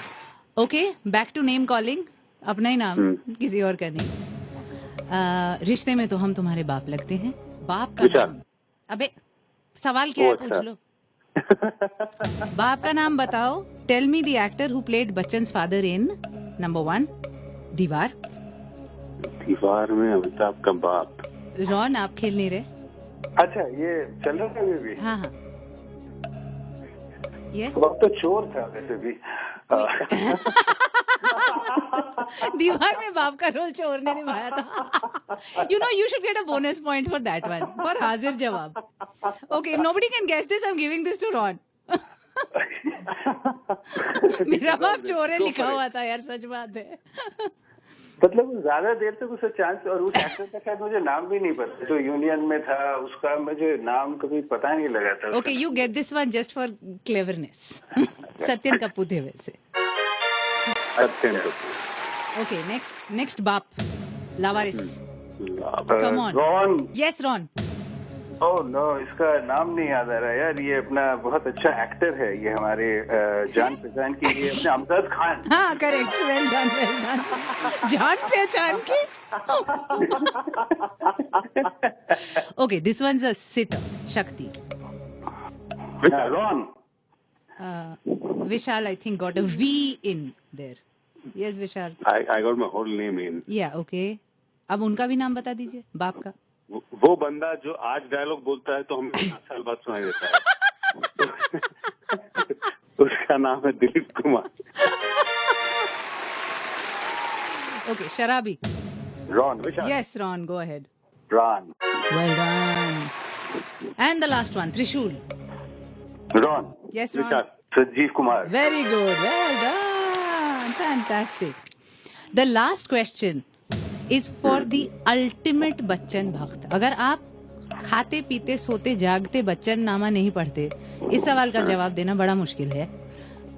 Okay, back to name calling. अपना ही नाम, किसी और का नहीं। रिश्ते में तो हम तुम्हारे बाप लगते हैं। बाप का नाम? अबे सवाल क्या है, पूछ लो। बाप का नाम बताओ। Tell me the actor who played Bachchan's father in number 1 Deewar. दीवार में अमिताभ का बाप। रॉन, आप खेल नहीं रहे? अच्छा, ये चल रहा था अभी भी? हाँ हाँ। यस, वक्त तो चोर था वैसे भी। दीवार में बाप का रोल चोर ने निभाया था। You know, you should get a bonus point for that one, for हाजिर जवाब। Okay, nobody can guess this, I am giving this to Ron. मेरा बाप चोर है लिखा हुआ था यार, सच बात है। मतलब ज्यादा देर तक उसे चांस, और उस एक्टर का शायद मुझे नाम भी नहीं पता, जो यूनियन में था उसका मुझे नाम कभी पता नहीं लगा था। Okay, you get this one just for cleverness. Satyen Kapoor थे वैसे। सत्यन कपूर। ओके, नेक्स्ट बाप, Laawaris. Come on. Ron. Yes Ron. Oh no, इसका नाम नहीं याद आ रहा यार। ये अपना बहुत अच्छा एक्टर है, ये हमारे जान पहचान की, ये अपने अमजद खान। हाँ, correct, well done, well done. जान पहचान की। Okay, this one's a sitter, Shakti. Ron. Vishal, I think, got a V in there. Yes, Vishal. I got my whole name in. Yeah, okay. अब उनका भी नाम बता दीजिए, बाप का। वो बंदा जो आज डायलॉग बोलता है तो हमें 7 साल बाद सुनाई देता है। उसका नाम है दिलीप कुमार। Okay, शराबी। Ron. Vishal. Yes, Ron, go ahead. Ron. Well done. And the last one, Trishul. Ron. Yes, Ron. Vishal. Sanjeev Kumar. Very good. Well done. Fantastic. The last question is for the ultimate Bachchan भक्त. अगर आप खाते पीते सोते जागते बच्चन नामा नहीं पढ़ते, इस सवाल का जवाब देना बड़ा मुश्किल है।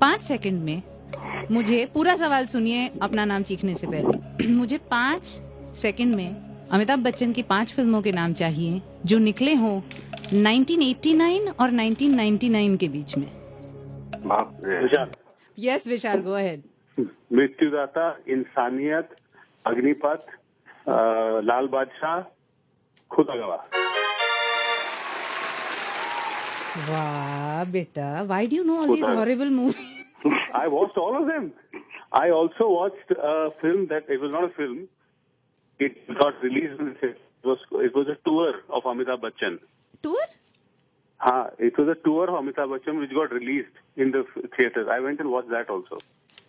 5 सेकंड में मुझे, पूरा सवाल सुनिए अपना नाम चीखने से पहले, मुझे 5 सेकंड में अमिताभ बच्चन की 5 फिल्मों के नाम चाहिए जो निकले हों 1989 और 1999 के बीच में। विशाल। यस विशाल, गो अहेड। मृत्युदाता, इंसानियत, अग्निपथ, लाल बादशाह, खुदा गवाह। वाह बेटा, why do you know all these horrible movies? I watched all of them. I also watched a film that it was not a film. It got released. It was a tour of Amitabh Bachchan. Tour? हाँ, it was a tour of Amitabh Bachchan which got released in the theaters. I went and watched that also.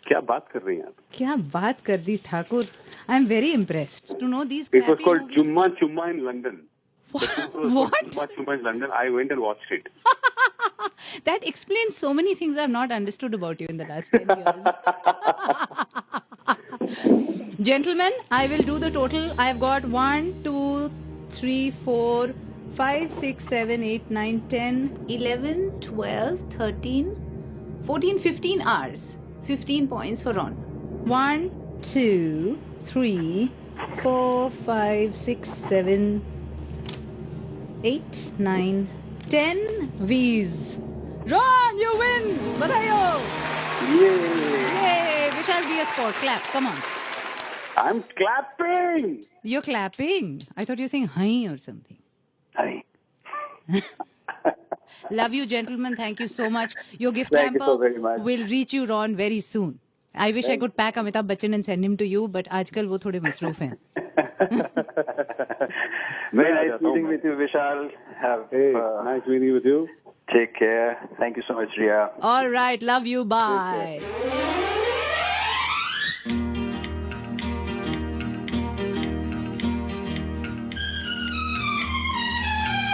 क्या बात कर रही हैं आप? क्या बात कर दी Thakur? I am very impressed to know these. It was called Chumma Chumma in London. What? Chumma Chumma in London. I went and watched it. That explains so many things I've not understood about you in the last 10 years. Gentlemen, I will do the total. I've got 1, 2, 3, 4, 5, 6, 7, 8, 9, 10, 11, 12, 13, 14, 15 hours. 15 points for Ron. 1, 2, 3, 4, 5, 6, 7, 8, 9, 10 V's. Ron, you win! Badhayo! Yay! Vishal, be a sport. Clap, come on. I'm clapping! You're clapping? I thought you were saying hi or something. Hi. Love you, gentlemen. Thank you so much. Your gift Thank you so very hamper much. will reach you, Ron, very soon. I wish I could pack Amitabh Bachchan and send him to you, but आजकल वो थोड़े मसरूफ हैं. Very nice meeting with you, Vishal. Nice meeting with you. Take care. Thank you so much, Riya. All right. Love you. Bye.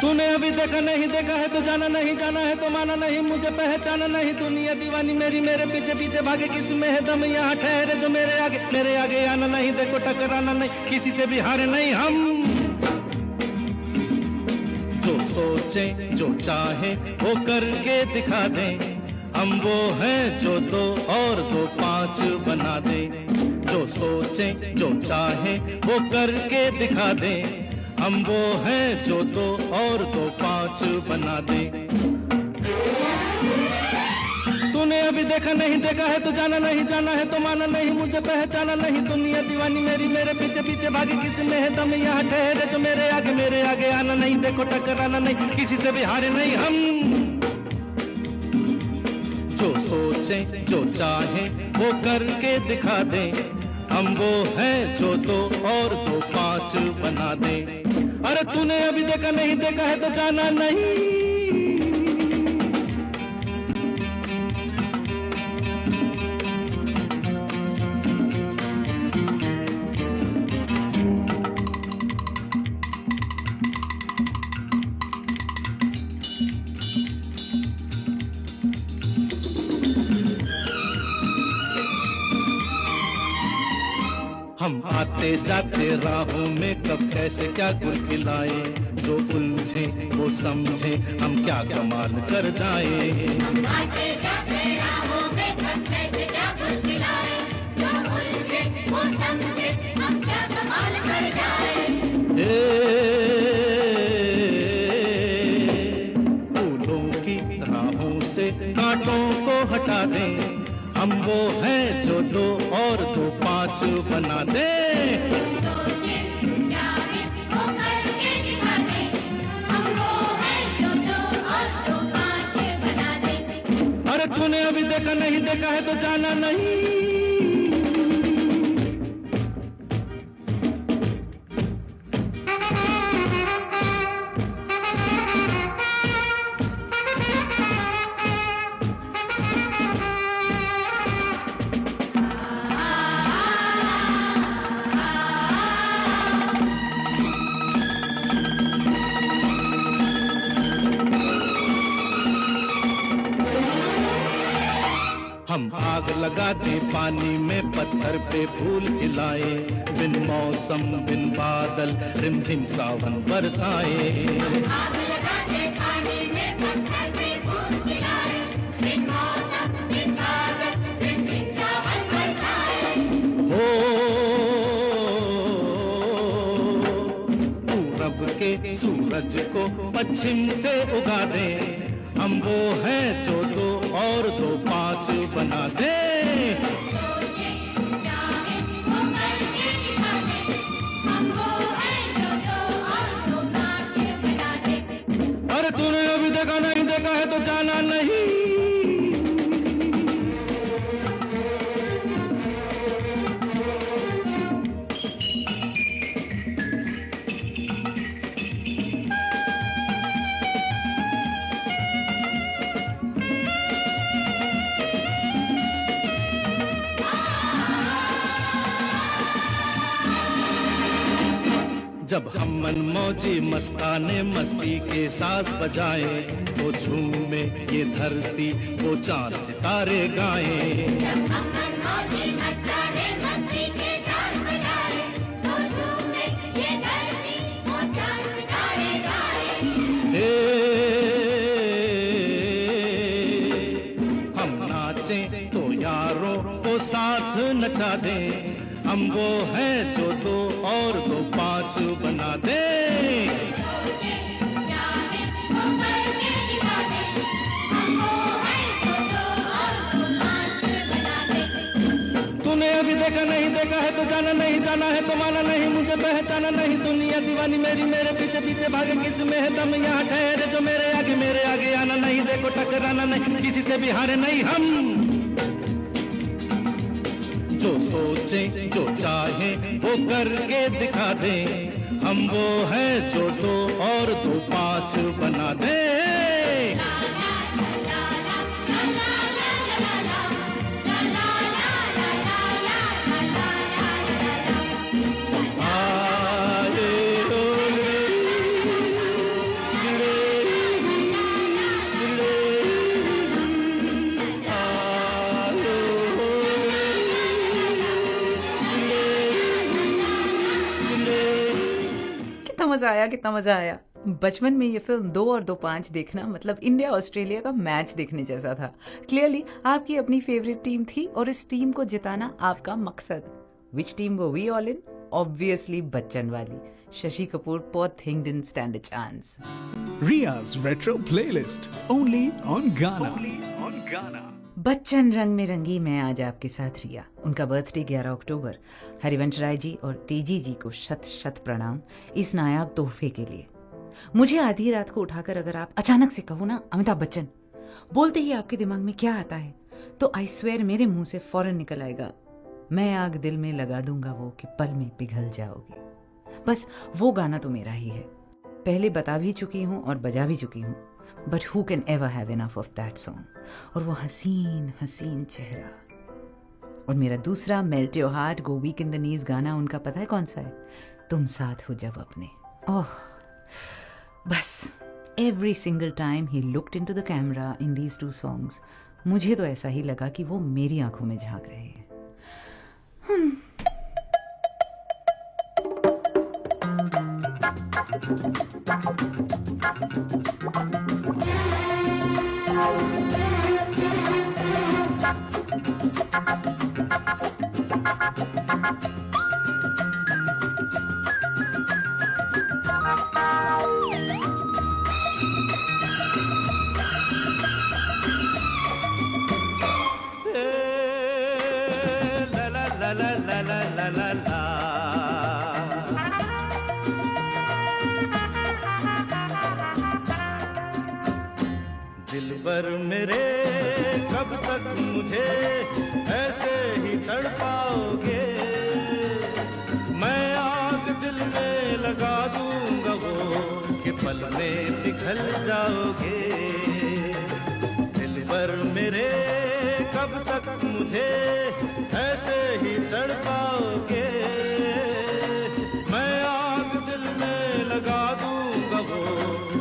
तूने अभी देखा नहीं देखा है तो जाना नहीं, जाना है तो माना नहीं, मुझे पहचाना नहीं, दुनिया दीवानी मेरी, मेरे पीछे पीछे भागे, किस में है दम, यहाँ ठहरे जो मेरे आगे आना नहीं, देखो टकराना नहीं, किसी से भी हारे नहीं हम। जो सोचे जो चाहे वो करके दिखा दे, हम वो हैं जो 2 और 2 5 बना दे। जो सोचे जो चाहे वो करके दिखा दे, हम वो हैं जो 2 और 2 5 बना दे। तूने अभी देखा नहीं देखा है तो जाना नहीं, जाना है तो माना नहीं, मुझे पहचाना नहीं, दुनिया दीवानी मेरी, मेरे पीछे पीछे भागे, किस में है दम, यहाँ ठहरे जो मेरे आगे आना नहीं, देखो टकराना नहीं, किसी से भी हारे नहीं हम। जो सोचे जो चाहे वो करके दिखा दे, हम वो हैं जो 2 और 2 5 बना दे। अरे तूने अभी देखा नहीं देखा है तो जाना नहीं। हम आते जाते राहों में कब कैसे क्या गुल खिलाए, जो उलझे वो समझे हम क्या कमाल कर जाए। हम आते जाते राहों में कब कैसे क्या गुल खिलाए, जो उलझे वो समझे हम क्या कमाल कर जाए। फूलों की राहों से कांटों को हटा दें, हम वो हैं जो 2 और 2 5 बना दे। अरे तूने अभी देखा नहीं देखा है तो जाना नहीं। हम आग लगा दे पानी में, पत्थर पे फूल खिलाए, बिन मौसम बिन बादल रिमझिम सावन बरसाए। आग लगा दे पानी में, पत्थर पे फूल खिलाए, बिन मौसम बिन बादल रिमझिम सावन बरसाए। पूरब के सूरज को पश्चिम से उगा दे, हम वो हैं जो 2 और 2 5 बना दे। अरे तूने अभी देखा नहीं देखा है तो जाना नहीं। जब हम मनमौजी मस्ताने मस्ती के साज बजाए, वो झूमे ये धरती वो चांद सितारे गाए। जब हम मनमौजी मस्ताने मस्ती के साज बजाए, वो झूमे ये धरती वो चांद सितारे गाए। हम नाचे तो यारों को साथ नचा दे, हम वो हैं जो 2 और 2 5 बना दे। तूने अभी देखा नहीं देखा है तो जाना नहीं, जाना है तो माना नहीं, मुझे पहचाना नहीं, दुनिया दीवानी मेरी, मेरे पीछे पीछे भागे, किस में है दम, यहाँ ठहरे जो मेरे आगे आना नहीं, देखो टकराना नहीं, किसी से भी हारे नहीं हम। जो सोचे जो चाहे वो करके दिखा दे, हम वो हैं जो 2 और 2 5 बना दे। आए मजा आया, कितना मजा आया। बचपन में ये फिल्म 2 और 2 5 देखना मतलब इंडिया ऑस्ट्रेलिया का मैच देखने जैसा था। क्लियरली आपकी अपनी फेवरेट टीम थी और इस टीम को जिताना आपका मकसद। Which team were we all in? Obviously Bachchan वाली। Shashi Kapoor poor thing didn't stand a chance. Ria's Retro Playlist, only on Ghana. Bachchan रंग में रंगी मैं आज आपके साथ रिया। उनका बर्थडे 11 अक्टूबर। हरिवंश राय जी और तेजी जी को शत शत प्रणाम इस नायाब तोहफे के लिए। मुझे आधी रात को उठाकर अगर आप अचानक से कहो ना अमिताभ बच्चन, बोलते ही आपके दिमाग में क्या आता है, तो आई स्वेयर मेरे मुंह से फौरन निकल आएगा, मैं आग दिल में लगा दूंगा वो कि पल में पिघल जाओगे। बस वो गाना तो मेरा ही है। पहले बता भी चुकी हूँ और बजा भी चुकी हूँ, but who can ever have enough of that song. और वो हसीन हसीन चेहरा। और मेरा दूसरा melt your heart go weak in the knees गाना उनका पता है कौन सा है? तुम साथ हो जब अपने। ओह बस every single time he looked into the camera in these 2 songs, मुझे तो ऐसा ही लगा कि वो मेरी आंखों में झांक रहे हैं। दिलबर मेरे कब तक मुझे ऐसे ही तड़पाओगे, मैं आग दिल में लगा दूंगा वो कि पल में पिघल जाओगे। दिलबर मेरे कब तक मुझे ऐसे ही तड़पाओगे, मैं आग दिल में लगा दूंगा वो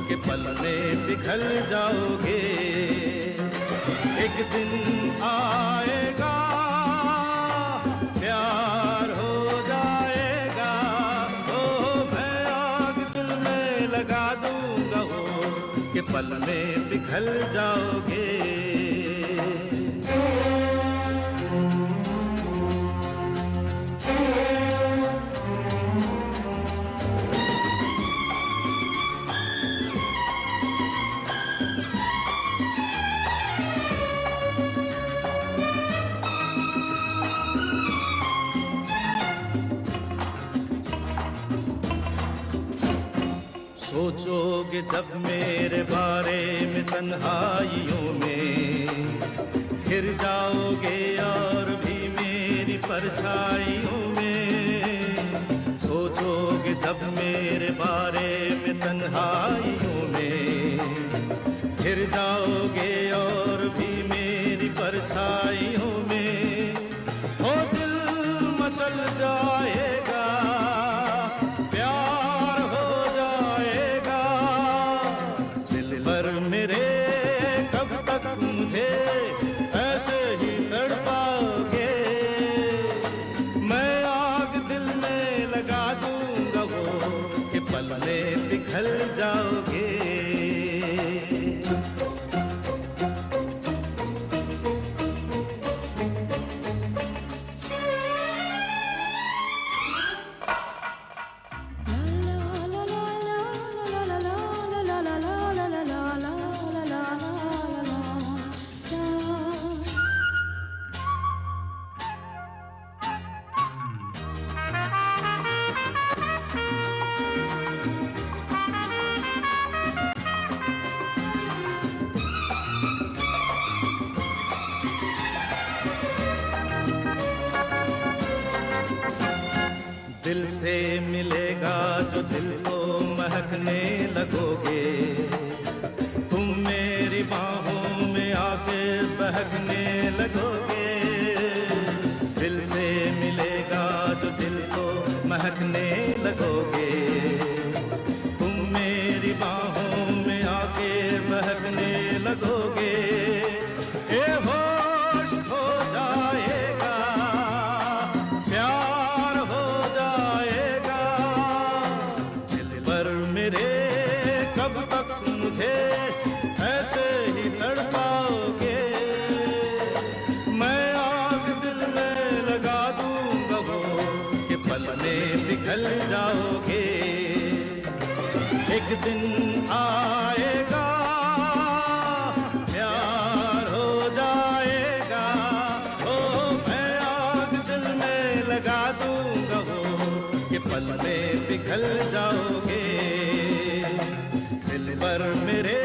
कि पल में पिघल जाओगे। एक दिन आएगा प्यार हो जाएगा, ओ मैं आग दिल में लगा दूंगा वो कि पल में पिघल जाओगे। सोचोगे जब मेरे बारे में तन्हाइयों में, घिर जाओगे और भी मेरी परछाइयों में। सोचोगे जब मेरे बारे में तन्हाइयों में, घिर जाओगे और भी मेरी परछाइयों में। हो दिल मचल जाएगा, प्यार हो जाएगा। दिलबर मेरे कब तक मुझे ऐसे ही तड़पाओगे, मैं आग दिल में लगा दूंगा वो कि पल में पिघल जाओगे। दिल से मिलेगा जो दिल को महकने लगोगे, तुम मेरी बाहों में आके बहकने लगोगे। दिल से मिलेगा जो दिल को महकने लगोगे, तुम मेरी बाहों में आके बहकने लगोगे। ए होश हो जाएगा, प्यार हो जाएगा। दिल पर एक दिन आएगा, प्यार हो जाएगा। ओ मैं आग दिल में लगा दूंगा वो, कि पल में पिघल जाओगे। दिल पर मेरे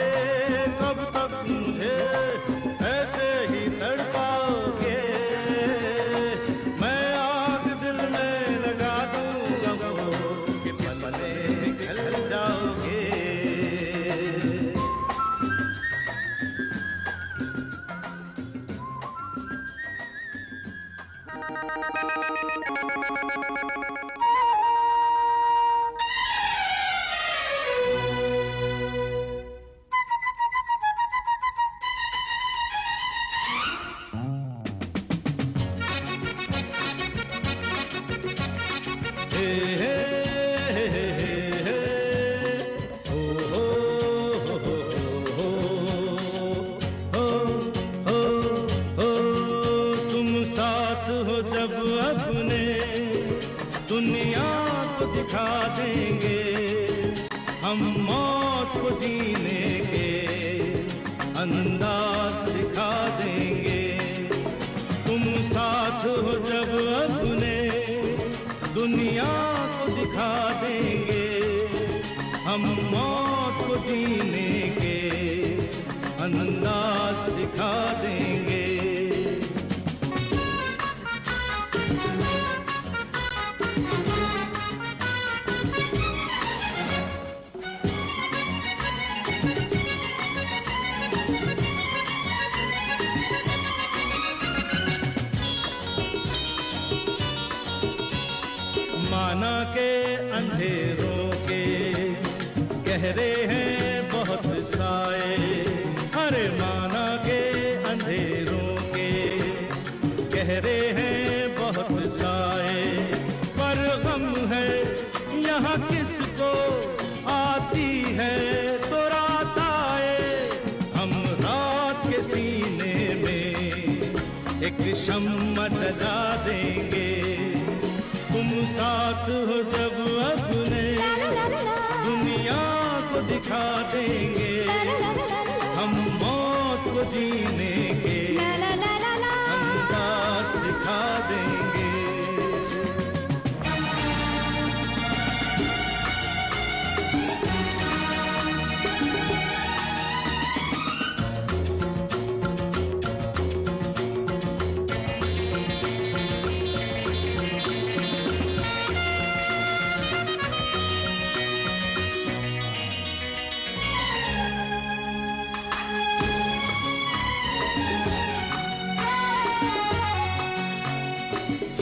कब तक मुझे ऐसे ही तड़पाओगे। मैं आग दिल में लगा दूंगा वो, कि पल में पिघल जाओगे। तुम साथ हो जब अपने, दुनिया को दिखा देंगे। हम मौत को जीने के अंदाज दिखा देंगे। तुम साथ हो जब अपने, दुनिया को दिखा देंगे। हम मौत को जीने के अंदाज दिखा देंगे। माना के अंधेरों के गहरे हैं बहुत साए। अरे माना के अंधेरों के गहरे हैं बहुत साए। पर गम है यहाँ किसको आती है तो रात आए। हम रात के सीने में एक शम्मा जला देंगे। तुम साथ हो जब अपने, दुनिया को दिखा देंगे। हम मौत को जीने के अंदाज दिखा देंगे।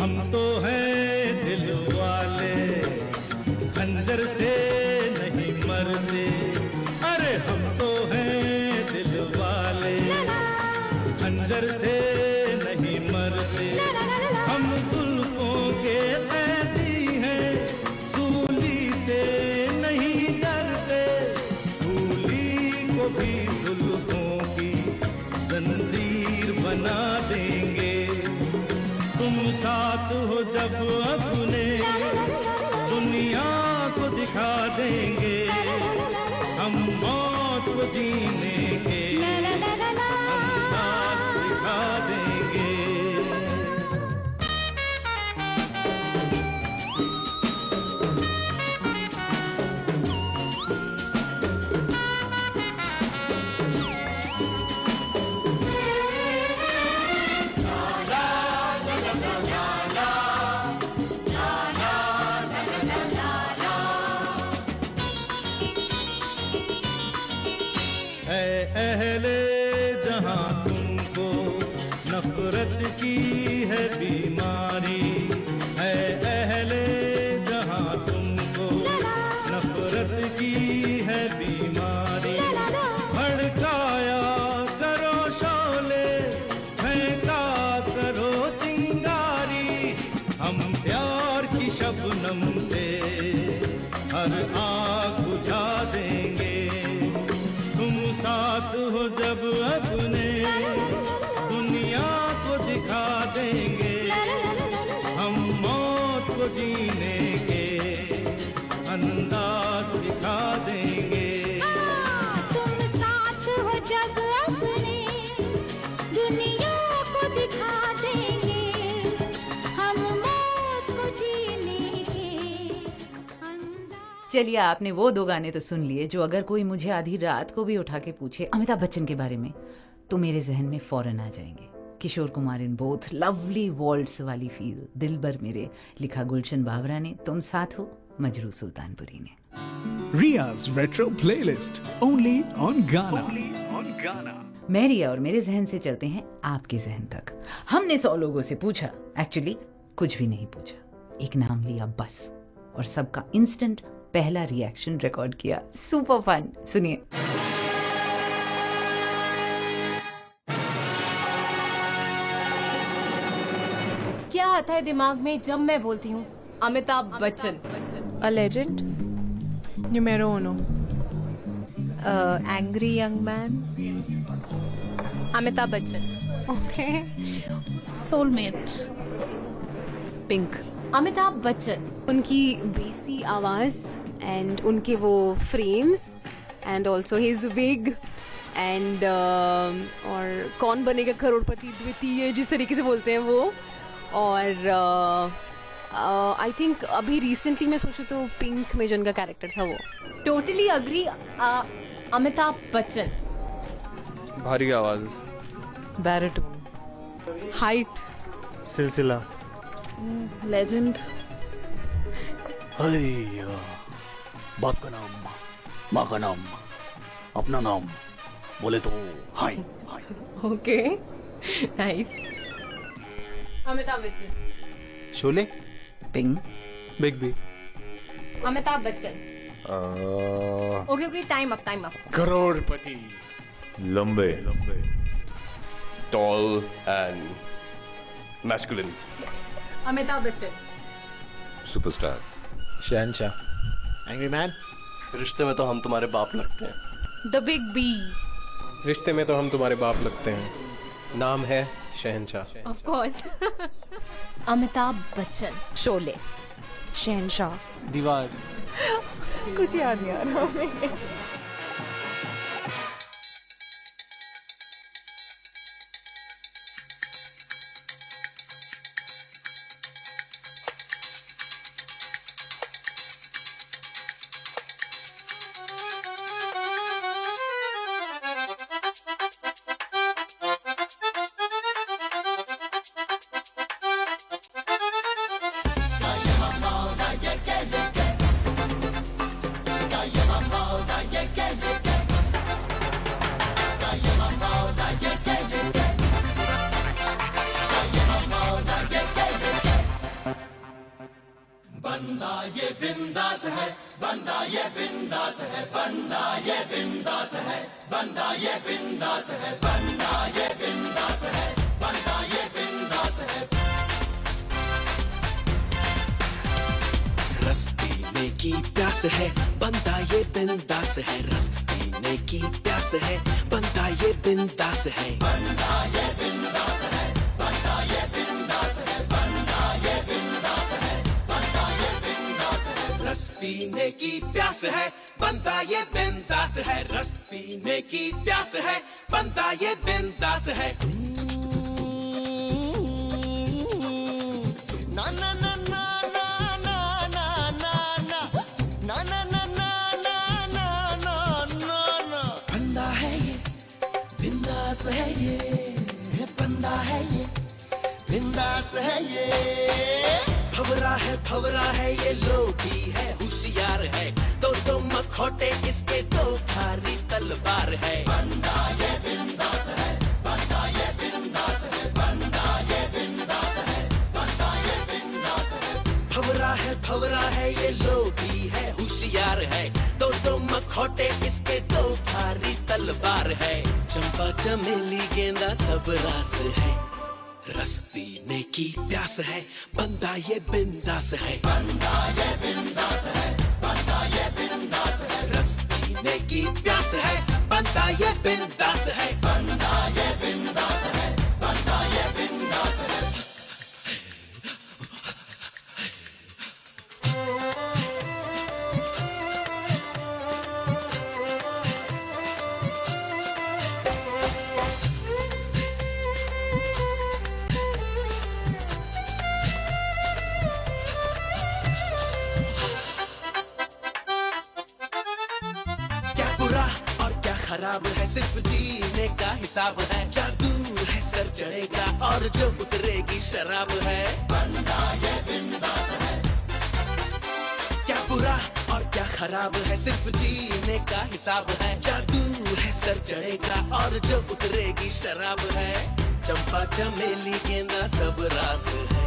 हम तो हैं दिल वाले, खंजर से नहीं मरते। अरे हम तो हैं दिल वाले, खंजर से नहीं मरते। हम जुल्फों के कैदी हैं, सूली से नहीं डरते। सूली को भी जुल्फों की जंजीर बना देंगे। तुम साथ हो जब अपने, दुनिया को दिखा देंगे। हम मौत को जीने के अंदाज दिखा देंगे। अहले जहां तुमको नफरत की है बीमारी। है अहले जहां तुमको नफरत की है बीमारी। भड़काया करो शोले, फेंका करो चिंगारी। हम प्यार की शबनम से हर आग बुझा देंगे। तुम साथ हो जब अपने, दुनिया को दिखा देंगे। चलिए, आपने वो 2 गाने तो सुन लिए जो अगर कोई मुझे आधी रात को भी उठा के पूछे अमिताभ बच्चन के बारे में तो मेरे जहन में फौरन आ जाएंगे। Kishore Kumar in both, lovely waltz वाली फील, दिल भर मेरे, लिखा गुलशन बावरा ने, तुम साथ हो मजरू सुल्तानपुरी ने। Ria's Retro Playlist, only on Ghana. मैं रिया और मेरे जहन से चलते हैं आपके जहन तक। हमने 100 लोगों से पूछा, एक्चुअली कुछ भी नहीं पूछा, एक नाम लिया बस, और सबका इंस्टेंट पहला रिएक्शन रिकॉर्ड किया। सुपर फन, सुनिए। क्या आता है दिमाग में जब मैं बोलती हूँ Amitabh Bachchan? A legend. Numero uno. Angry young man. Amitabh Bachchan. Okay. Soulmate. Pink. Amitabh Bachchan. उनकी बेसी आवाज एंड उनके वो frames and also his wig and और कौन बनेगा करोड़पति द्वितीय जिस तरीके से बोलते हैं वो, और आई थिंक अभी रिसेंटली मैं सोचूं तो पिंक में जो उनका कैरेक्टर था वो। Totally agree. अमिताभ बच्चन। भारी आवाज, बैरिटोन, हाइट, सिलसिला, लेजेंड। बाप का नाम, माँ का नाम, अपना नाम बोले तो hi. Okay, nice. Amitabh Bachchan. Sholay, Pink, big B. Amitabh Bachchan. Okay, time up. Crorepati, लंबे, tall and masculine, Amitabh Bachchan. Superstar, Shahenshah, angry man. रिश्ते में तो हम तुम्हारे बाप लगते हैं। The big B. रिश्ते में तो हम तुम्हारे बाप लगते हैं, नाम है शहनशाह। Of course. अमिताभ बच्चन। शोले, शहनशाह, दीवार। कुछ याद नहीं आ रहा हमें। बंदा ये बिंदास है, बंदा ये बिंदास है, बंदा ये बिंदास है, बंदा ये बिंदास है, बंदा ये बिंदास है, बंदा ये बिंदास है। रस पीने की प्यास है, बंदा ये बिंदास है, रस पीने की प्यास है, बंदा ये बिंदास है, बंदा ये बिंदास है, बंदा ये बिंदास है, बंदा ये बिंदास है, बंदा ये बिंदास है। रस पीने की प्यास है, बंदा ये बिंदास है, रस पीने की प्यास है, बंदा ये बिंदास है। ना ना ना ना ना ना ना ना ना ना ना ना ना ना ना ना ना। बंदा है ये, बिंदास है ये, बंदा है ये, बिंदास है ये। भवरा है ये लोभी है, होशियार है, दो मखौटे इसके, दो धारी तलवार है। बंदा ये बिंदास है, बंदा ये बिंदास है, बंदा ये बिंदास है, बंदा ये बिंदास है। भवरा है ये लोभी है, होशियार है, दो मखौटे इसके, दो धारी तलवार है। चंपा चमेली गेंदा सब रास है, रस पीने की प्यास है, बंदा ये बिंदास है, बंदा ये बिंदास है, बंदा ये बिंदास है। रस पीने की प्यास है, बंदा ये बिंदास है, बंदा ये बिंदास है, बंदा ये बिंदास है। हिसाब है। जादू है सर चढ़ेगा और जो उतरेगी शराब है। बंदा ये बिंदास है, क्या बुरा और क्या खराब है, सिर्फ जीने का हिसाब है। जादू है सर चढ़ेगा और जो उतरेगी शराब है। चंपा चमेली गेंदा सब रास है,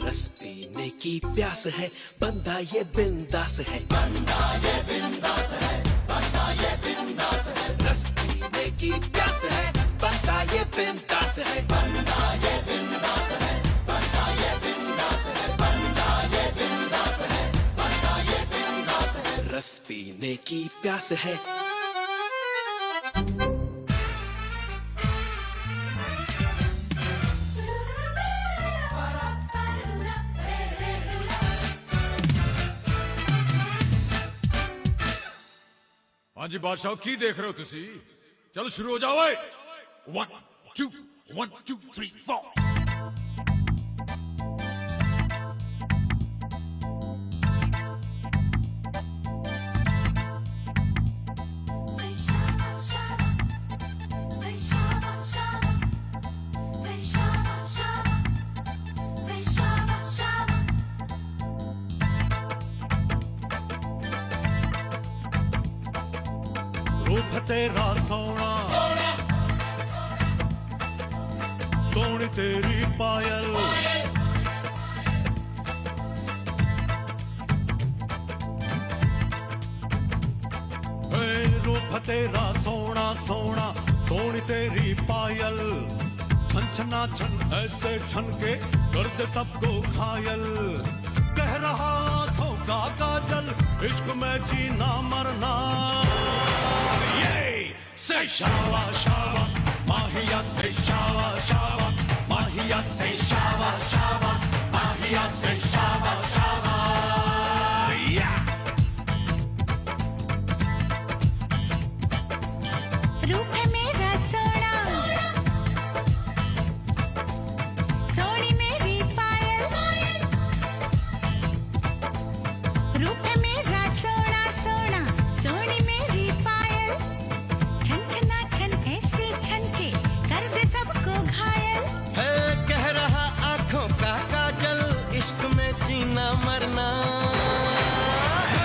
रस पीने की प्यास है। बंदा ये बिंदास है, बंदा ये बिंदास है, बंदा ये बिंदास है। रस पीने की प्यास है, बंदा ये बिंदास है, बंदा ये बिंदास है, बंदा ये बिंदास है, बंदा ये बिंदास है, बंदा ये बिंदास है। रस पीने की प्यास है। हाँ जी बादशाह की देख रहे हो तुसी? चलो शुरू हो जाओ। 1 2 1 2 3 4। रूप तेरा सोना, सोनी तेरी पायल, रूप तेरा सोना सोना, सोनी तेरी पायल। छन छना छन ऐसे छन के कर दे सबको घायल। कह रहा आंखों का काजल, इश्क में जीना मरना। Say shawa shawa, Mahia say shawa shawa, Mahia say shawa shawa, Mahia say shawa shawa. Yeah. रूप है मेरा सोना, सोनी मेरी पायल। रूप है मेरा सोना सोना, सोनी मेरी पायल। छन छना छन ऐसे छन के कर दे सबको घायल। है कह रहा आंखों का काजल, इश्क में जीना मरना।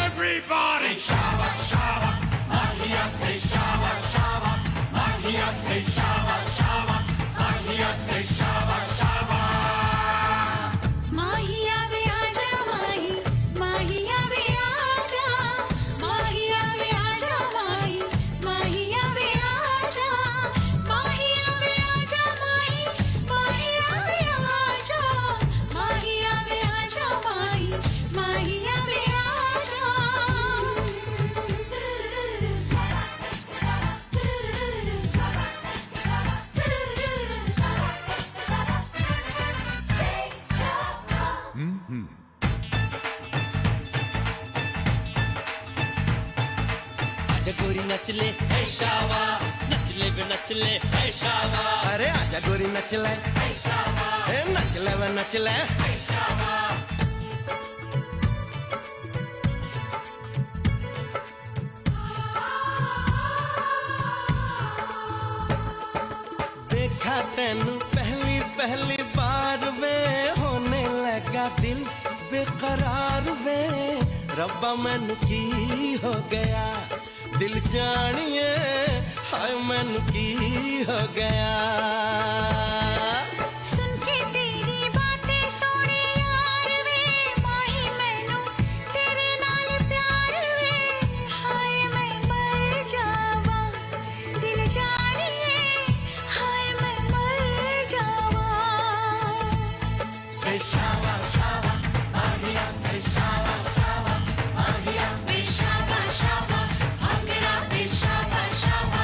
Everybody shawa shawa, Mahia say shawa shawa, Mahia say shawa shawa, Mahia say shawa shawa. माहिया वे आजा माही, माहिया वे आजा, माहिया वे आजा माही, माहिया वे आजा, माहिया वे आजा माही, माहिया वे आजा, माहिया वे आजा माही, माहिया वे आजा। आजा गोरी नचले है शावा, नचले वे नचले है शावा। अरे आजा गोरी नचले है शावा, नचले वे नचले है शावा। देखा तेनू पहली पहली बार वे, होने लगा दिल बेकरार वे। रब्बा मैनू की हो गया, दिल जानिए हाय मैनू की हो गया। सुन के तेरी बातें सोने यार वे, माही मैनू तेरे नाल प्यार वे। हाय मैं मर जावा, दिल जानिए हाय मैं मर जावा। Say shawa shawa, Mahia say shawa shawa, Mahia वे शावा शावा, भांगड़ा वे शावा शावा।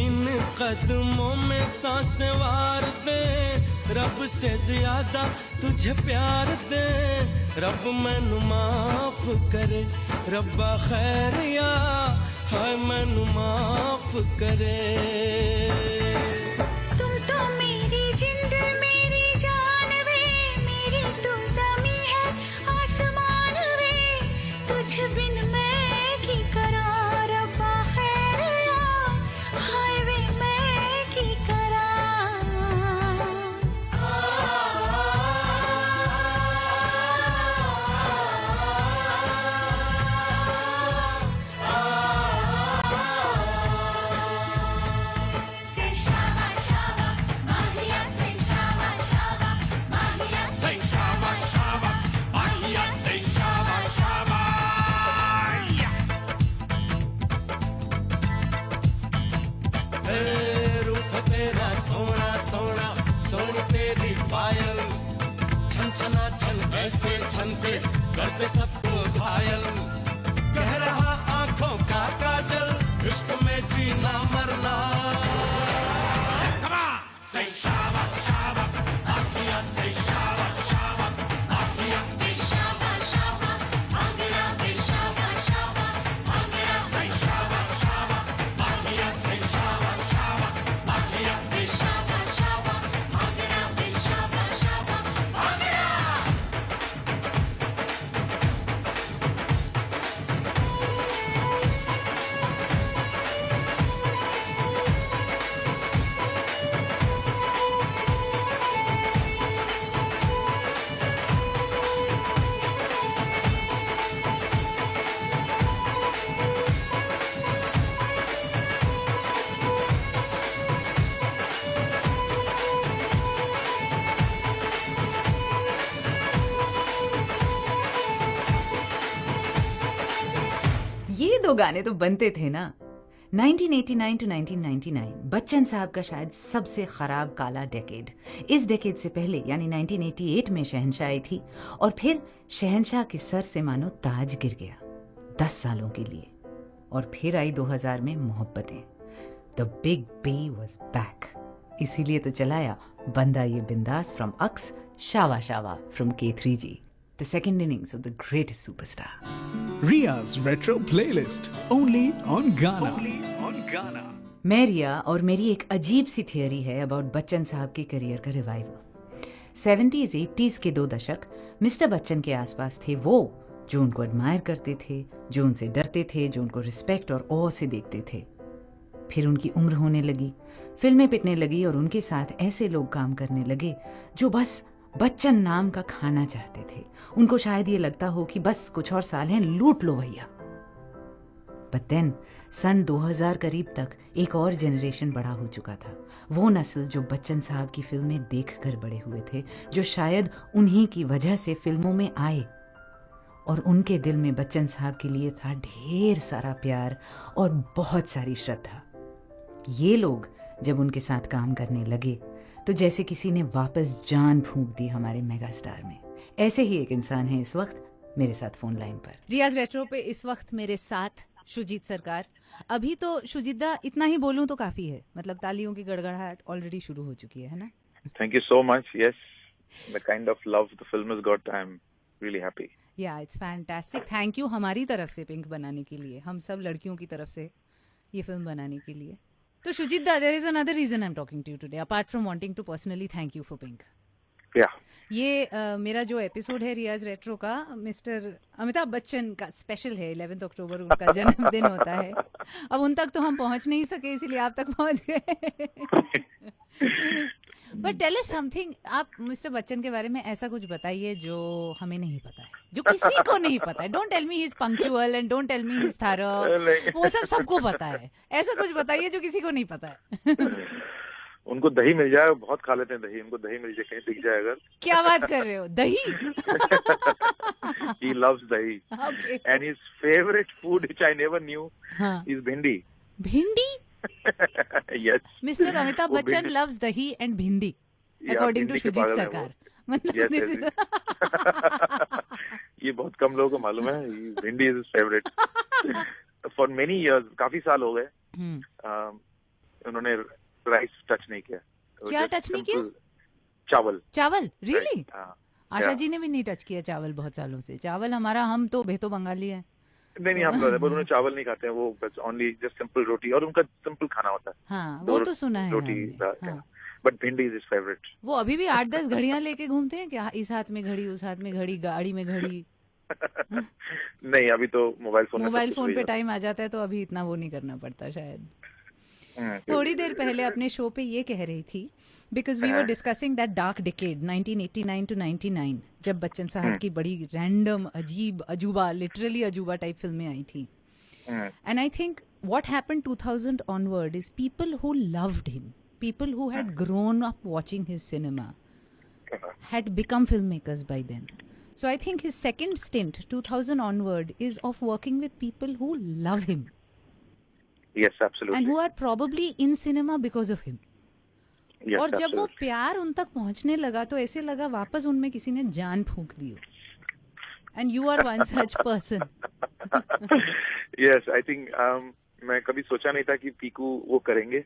इन कदमों में सांसें वार दे, रब से ज्यादा तुझे प्यार दे, रब मैनू माफ करे, रब्बा खैरिया हाय मैनू माफ करे। तुम तो मेरी जिंद मेरी जान वे, मेरी तू ज़मीं है आसमान वे, तुझ बिन मैं की करा रब्बा खैरिया हाय वे मैं की करा। Say shaba shaba, Mahiya say shaba shaba, Mahiya say shaba shaba, Mahiya say shaba shaba. रूप तेरा सोना सोना, सोन तेरी पायल, छन छना छन ऐसे छनते करते सबको घायल, कह रहा आंखों का काजल, इश्क में जीना मरना। Come on, say shaba shaba, Mahiya say shaba shaba, Mahiya say shaba shaba, Bhangra say shaba shaba, Bhangra say shaba shaba, Mahiya say shaba shaba, Mahiya say shaba shaba, Bhangra say shaba shaba, Bhangra. ये दो गाने तो बनते थे ना। 1989 to 1999 Bachchan साहब का शायद सबसे खराब काला डेकेड। इस डेकेड से पहले यानी 1988 में शहंशाह आई थी और फिर शहंशाह के सर से मानो ताज गिर गया 10 सालों के लिए। और फिर आई 2000 में Mohabbatein. The big B was back. इसीलिए तो चलाया बंदा ये बिंदास फ्रॉम अक्स, शावा शावा from K3G, the second innings of the greatest superstar. Ria's Retro Playlist, only on Ghana. मैं रिया और मेरी एक अजीब सी थियोरी है अबाउट बच्चन साहब के करियर का रिवाइवल। 70s 80s के 2 दशक मिस्टर बच्चन के आसपास थे वो जो उनको एडमायर करते थे, जो उनसे डरते थे, जो उनको रिस्पेक्ट और ऑ से देखते थे। फिर उनकी उम्र होने लगी, फिल्में पिटने लगी और उनके साथ ऐसे लोग काम करने लगे जो बस बच्चन नाम का खाना चाहते थे। उनको शायद ये लगता हो कि बस कुछ और साल हैं, लूट लो भैया। बट देन सन 2000 करीब तक एक और जनरेशन बड़ा हो चुका था। वो नस्ल जो बच्चन साहब की फिल्में देखकर बड़े हुए थे, जो शायद उन्हीं की वजह से फिल्मों में आए और उनके दिल में बच्चन साहब के लिए था ढेर सारा प्यार और बहुत सारी श्रद्धा। ये लोग जब उनके साथ काम करने लगे तो जैसे किसी ने वापस जान फूंक दी हमारे मेगा स्टार में। ऐसे ही एक इंसान है इस वक्त मेरे साथ फोन लाइन पर। रियाज रेट्रो पे इस वक्त मेरे साथ शुजीत सरकार। अभी तो शुजीदा इतना ही बोलूं तो काफी है, मतलब तालियों की गड़गड़ाहट ऑलरेडी शुरू हो चुकी है ना? Thank you so much. Yes, the kind of love the film has got, I'm really happy. या इट्स फैंटास्टिक। थैंक यू हमारी तरफ से पिंक बनाने के लिए, हम सब लड़कियों की तरफ से ये फिल्म बनाने के लिए। तो Shoojitda, there is another reason I am talking to you today apart from wanting to personally thank you for Pink. ये मेरा जो एपिसोड है रियाज रेट्रो का, मिस्टर अमिताभ बच्चन का स्पेशल है। 11 अक्टूबर उनका जन्मदिन होता है। अब उन तक तो हम पहुंच नहीं सके, इसीलिए आप तक पहुंच गए। बट टेल अस समथिंग, आप मिस्टर बच्चन के बारे में ऐसा कुछ बताइए जो हमें नहीं पता है, जो किसी को नहीं पता है। Don't tell me he is punctual and don't tell me he is thorough, वो सब सबको पता है। ऐसा कुछ बताइए जो किसी को नहीं पता है। उनको दही मिल जाए, बहुत खा लेते हैं दही, उनको दही मिल जाए, कहीं दिख जाए अगर। क्या बात कर रहे हो, दही? He loves dahi. Okay. And his favorite food which I never knew is bhindi. भिंडी? Yes. मिस्टर अमिताभ वो बच्चन भिंडी- लव्स दही एंड भिंडी या अकॉर्डिंग टू भिंडी के सुजीत पागल है वो। सरकार मतलब Yes, this yes, is ये बहुत कम लोगों को मालूम है, भिंडी is favourite for many years, काफी साल हो गए उन्होंने राइस टच नहीं किया। तो क्या just टच नहीं किया? simple चावल। चावल रियली Right, हाँ। आशा Yeah. जी ने भी नहीं टच किया चावल बहुत सालों से। चावल हमारा, हम तो भेतो बंगाली है। नहीं नहीं, हम लोग पर उन्होंने चावल नहीं खाते हैं, वो बस ओनली जस्ट सिंपल रोटी, और उनका सिंपल खाना होता है। हाँ दो वो तो सुना है रोटी हमने, हाँ। बट भिंडी इज फेवरेट। वो अभी भी 8-10 घड़ियां लेके घूमते हैं क्या? इस हाथ में घड़ी, उस हाथ में घड़ी, गाड़ी में घड़ी। नहीं, अभी तो मोबाइल फोन मोबाइल फोन पे टाइम आ जाता है तो अभी इतना वो नहीं करना पड़ता शायद। थोड़ी थोड़ी देर पहले अपने शो पे ये कह रही थी, because we were discussing that dark decade 1989 to 99, जब बच्चन साहब की बड़ी रैंडम, अजीब, अजूबा, लिटरली अजूबा टाइप फिल्में आई थी। And I think what happened 2000 onward is people who loved him, people who had grown up watching his cinema, had become filmmakers by then. So I think his second stint, 2000 onward, is of working with people who love him Yes, absolutely. and who are probably in cinema because of him. Yes, और जब वो absolutely. प्यार उन तक पहुंचने लगा तो ऐसे लगा वापस उनमें किसी ने जान फूंक दी हो। And you are one such person. Yes, I think मैं कभी सोचा नहीं था कि पीकू वो करेंगे।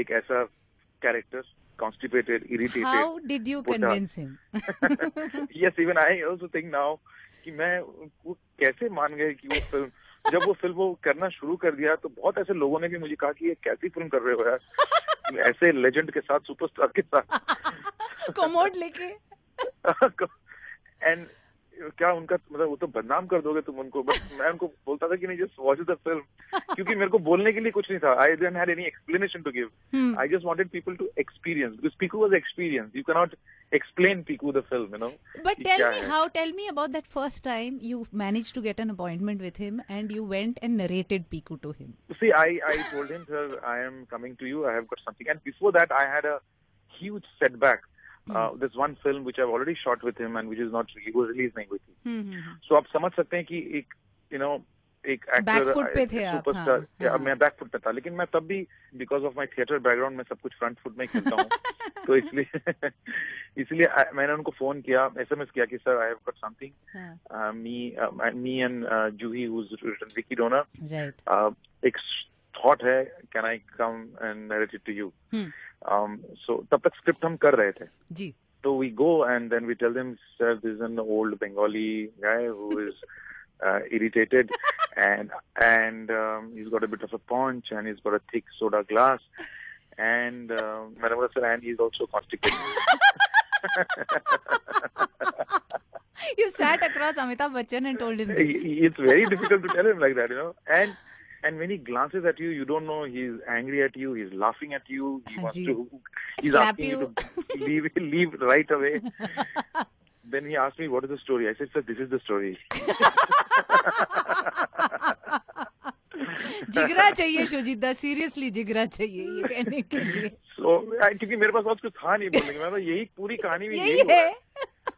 एक ऐसा character, constipated, irritated. How did you convince him? Yes, even I also think now कि मैं वो कैसे मान गए कि वो फिल्म, जब वो फिल्म वो करना शुरू कर दिया तो बहुत ऐसे लोगों ने भी मुझे कहा कि ये कैसी फिल्म कर रहे हो यार, ऐसे लेजेंड के साथ, सुपरस्टार के साथ कोमोड लेके। एंड क्या उनका मतलब, वो तो बदनाम कर दोगे तुम उनको, बट मैं उनको बोलता था कि नहीं, जस्ट वॉच द फिल्म, क्योंकि मेरे को बोलने के लिए कुछ नहीं था। I didn't have any explanation to give, I just wanted people to experience, because Piku was experience, you can not explain Piku the film, you know. But tell me about that first time you managed to get an appointment with him and you went and narrated Piku to him. See, I told him, sir, I am coming to you, I have got something. And before that, I had a huge setback. There's one film which I've already shot with him and which is not वो release नहीं हुई थी. So आप समझ सकते हैं कि एक, you know, एक एक्टर, सुपरस्टार, या मैं बैकफुट पे था, लेकिन मैं तब भी because of my theatre background में सब कुछ फ्रंट फुट में खेलता हूँ। तो इसलिए मैंने उनको फोन किया, एसएमएस किया कि sir I have got something, me and Juhi who is written Vicky Donor, एक थॉट है, can I come and narrate it to you. So तब तक स्क्रिप्ट हम कर रहे थे जी। तो we go and then we tell them, sir this is an old Bengali guy who is irritated and he's got a bit of a paunch and he's got a thick soda glass and and he's also constipated. You sat across Amitabh Bachchan and told him this. It's very difficult to tell him like that, you know, and when he glances at you, you don't know he's angry at you, he's laughing at you, he wants to, he's slap asking you to leave right away. Then he asked me, what is the story? I said, sir, this is the story. जिगरा चाहिए शुजिदा, seriously जिगरा चाहिए ये कहने के लिए। So, क्योंकि मेरे पास और कुछ था नहीं बोलने के, मैं यही पूरी कहानी में यही है।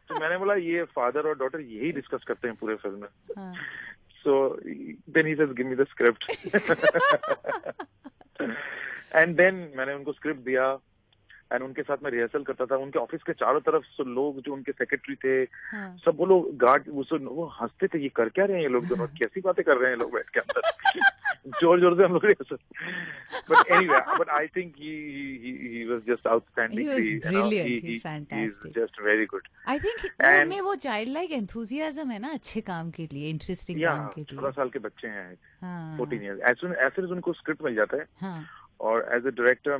तो मैंने बोला ये फादर और डॉटर यही डिस्कस करते हैं पूरे फिल्म में। So then he says, give me the script. And then मैंने उनको स्क्रिप्ट दिया एंड उनके साथ मैं रिहर्सल करता था। उनके ऑफिस के चारों तरफ लोग जो उनके सेक्रेटरी थे, सब वो लोग गार्ड, वो हंसते थे, ये कर क्या रहे हैं ये लोग दोनों, कैसी बातें कर रहे हैं लोग बैठ के अंदर। जोर जोर से हम लोग rehearsal. But anyway, but I think he was just outstanding. He was brilliant. He's fantastic. He's just very good. I think उनमें वो चाइल्ड लाइक एंथुसियाज्म है ना, अच्छे काम के लिए, इंटरेस्टिंग काम के लिए। 16 साल के बच्चे हैं, 14 years. As soon as उनको स्क्रिप्ट मिल जाता है, और एज ए डायरेक्टर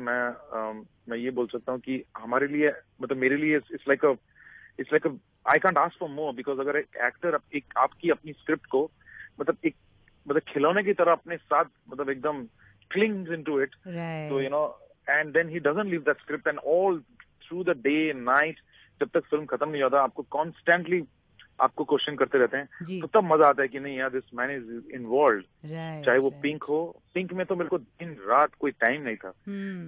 मैं ये बोल सकता हूँ कि हमारे लिए, मतलब मेरे लिए it's like a I can't ask for more, because अगर एक एक्टर आपकी अपनी स्क्रिप्ट को मतलब खिलौने की तरह अपने साथ, मतलब एकदम क्लिंग्स इनटू इट, तो you know, and then he doesn't leave that script, and all through the day night, जब तक फिल्म खत्म नहीं होता, आपको कॉन्स्टेंटली आपको क्वेश्चन करते रहते हैं, तो तब मजा आता है कि नहीं यार, दिस मैन इज इन्वॉल्व्ड। चाहे वो पिंक हो, पिंक में तो मेरे को दिन रात कोई टाइम नहीं था,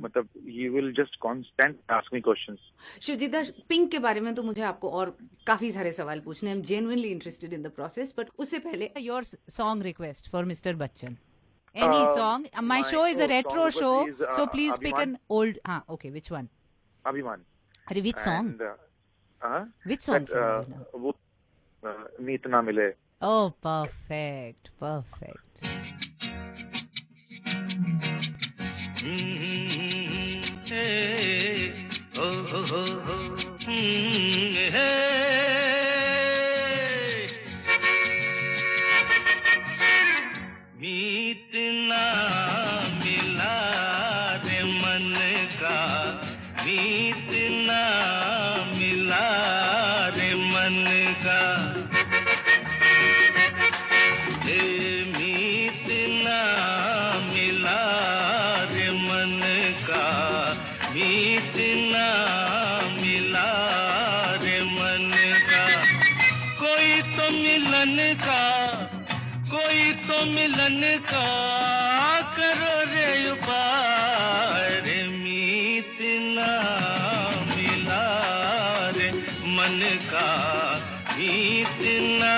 मतलब he will just constant ask me questions. शुजिदा, पिंक के बारे में तो मुझे आपको और काफी सारे सवाल पूछने, I am genuinely interested in the process, but उससे पहले your song request for mister Bachchan. Any song. My show is a retro song show, is, so please pick Abhiman. an old. Okay, which one? Abhiman. Arey, which song? And, Which song? that, वो मीत ना मिले. Oh, perfect, perfect. मीत ना मिला रे मन का, मीत ना मिला रे मन का, मीत ना मिला रे मन का, मीत ना मिला रे मन का, कोई तो मिलन का, कोई तो मिलन का करो रे उपाय रे, मीत ना मिला रे मन का, मीत ना.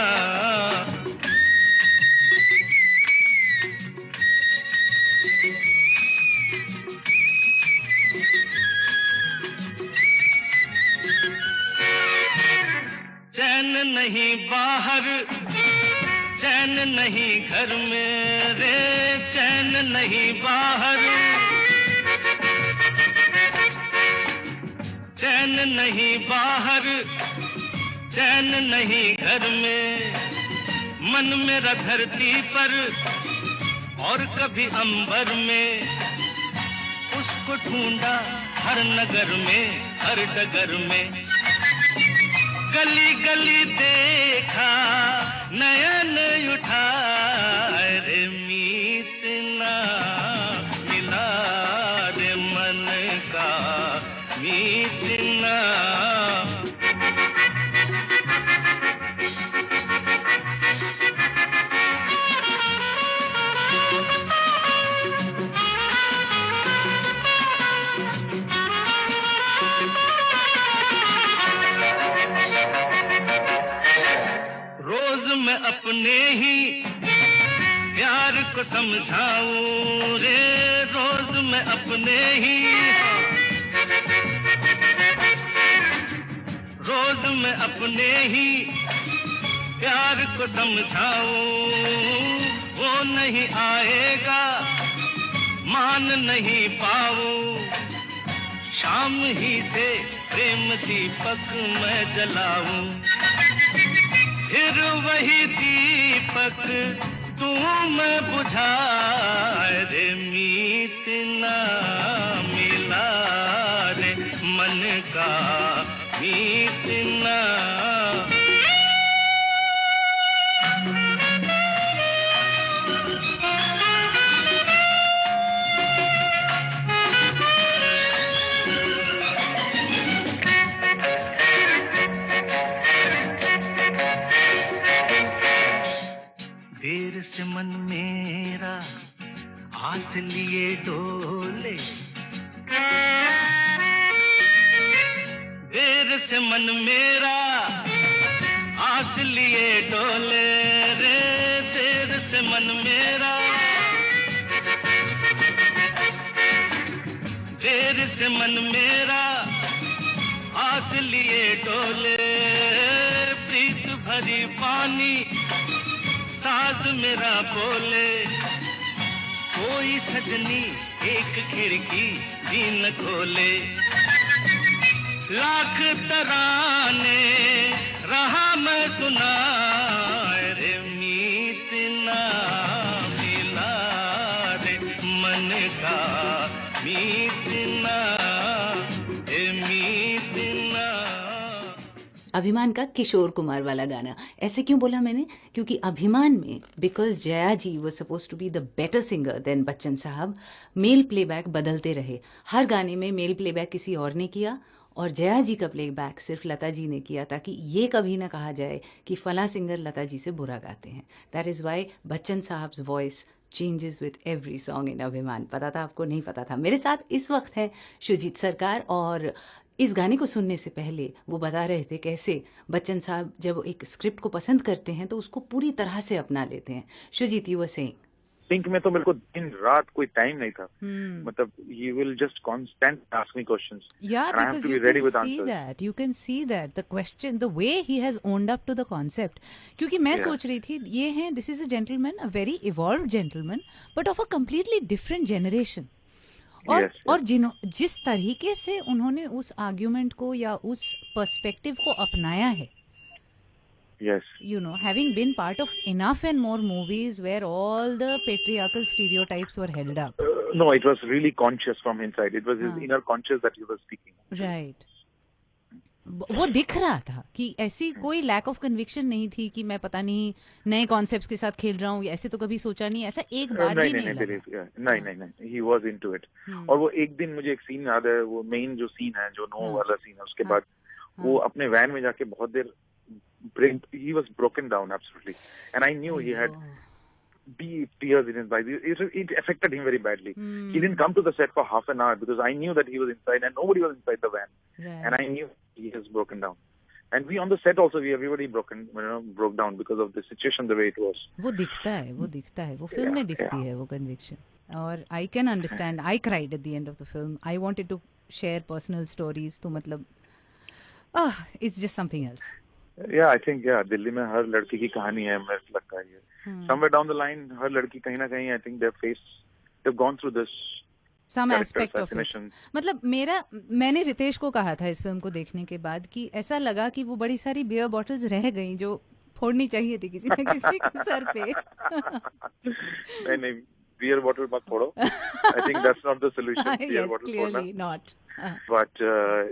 चैन नहीं बाहर, चैन नहीं घर में रे, चैन नहीं बाहर, चैन नहीं बाहर, चैन नहीं घर में, मन मेरा धरती पर और कभी अंबर में, उसको ढूंढा हर नगर में, हर डगर में, गली गली देखा नयन उठा रे, मीत ना मिला रे मन का, मीत ना. रोज मैं अपने ही प्यार को समझाऊं रे, रोज मैं अपने ही, रोज मैं अपने ही प्यार को समझाऊं, वो नहीं आएगा मान नहीं पाऊं, शाम ही से प्रेम दीपक मैं जलाऊं, फिर वही दीपक तू मैं बुझा रे, मीत ना मिला रे मन का, मीत ना. देर से मन मेरा आस लिए डोले, देर से मन मेरा आस लिए डोले रे, देर से मन मेरा, देर से मन मेरा आस लिए डोले, प्रीत भरी पानी साज मेरा बोले, कोई सजनी एक खिड़की भी न खोले, लाख तराने रहा मैं सुना रे, मीत ना मिला रे मन का, मीत ना, मीत ना. अभिमान का किशोर कुमार वाला गाना. ऐसे क्यों बोला मैंने? क्योंकि अभिमान में बिकॉज जया जी वो suppose to be the better singer then Bachchan साहब, मेल प्लेबैक बदलते रहे. हर गाने में मेल प्लेबैक किसी और ने किया और जया जी का प्लेबैक सिर्फ लता जी ने किया, ताकि ये कभी ना कहा जाए कि फला सिंगर लता जी से बुरा गाते हैं. That is why Bachchan sahab's voice changes with every song in Abhimaan. पता था आपको? नहीं पता था. मेरे साथ इस वक्त हैं शुजीत सरकार, और इस गाने को सुनने से पहले वो बता रहे थे कैसे बच्चन साहब जब एक स्क्रिप्ट को पसंद करते हैं तो उसको पूरी तरह से अपना लेते हैं. Sujit, you were saying. Pink में तो मेरे को दिन रात कोई टाइम नहीं था. मतलब you will just constant ask me questions. Yeah, and I have because to you be ready can with see answers. that. You can see that the question, the way he has owned up to the concept. क्योंकि मैं Yeah. सोच रही थी ये है, this is a gentleman, a very evolved gentleman, but of a completely different generation. और Yes, yes. और जिस तरीके से उन्होंने उस आर्ग्यूमेंट को या उस पर्सपेक्टिव को अपनाया है, Yes. you know, having been part of enough and more movies where all the patriarchal stereotypes were held up. No, it was really conscious from inside. It was his inner conscious that he was speaking. Right वो दिख रहा था कि ऐसी कोई lack of conviction नहीं थी कि मैं पता नहीं नए कॉन्सेप्ट्स के साथ खेल रहा हूँ, ऐसे तो कभी सोचा नहीं, ऐसा एक बार भी नहीं लगा. नहीं, he was into it. और वो एक दिन मुझे एक सीन याद है, वो मेन जो सीन है, जो नो वाला सीन है, उसके बाद वो अपने वैन में जाके बहुत देर he was broken down absolutely, and I knew he had deep tears in his eyes. It affected him very badly. He didn't come to the set for half an hour because I knew that he was inside and nobody was inside the van. Right. And I knew he has broken down. And we on the set also, everybody broke down because of the situation, the way it was. वो दिखता है, वो film में दिखती है वो conviction. और I can understand. I cried at the end of the film. I wanted to share personal stories. तो मतलब, it's just something else. Yeah, I think Delhi में हर लड़की की कहानी है, मुझे लगता है ये. Somewhere down the line, हर लड़की कहीं ना कहीं, I think they've gone through this. Some aspect of it. मतलब मैंने रितेश को कहा था इस फिल्म को देखने के बाद कि ऐसा लगा कि वो बड़ी सारी बियर बॉटल्स रह गई जो फोड़नी चाहिए थी किसी न किसी के सर पे. नहीं, बियर बॉटल मत फोड़ो. I think that's not the solution. Yes, clearly not. But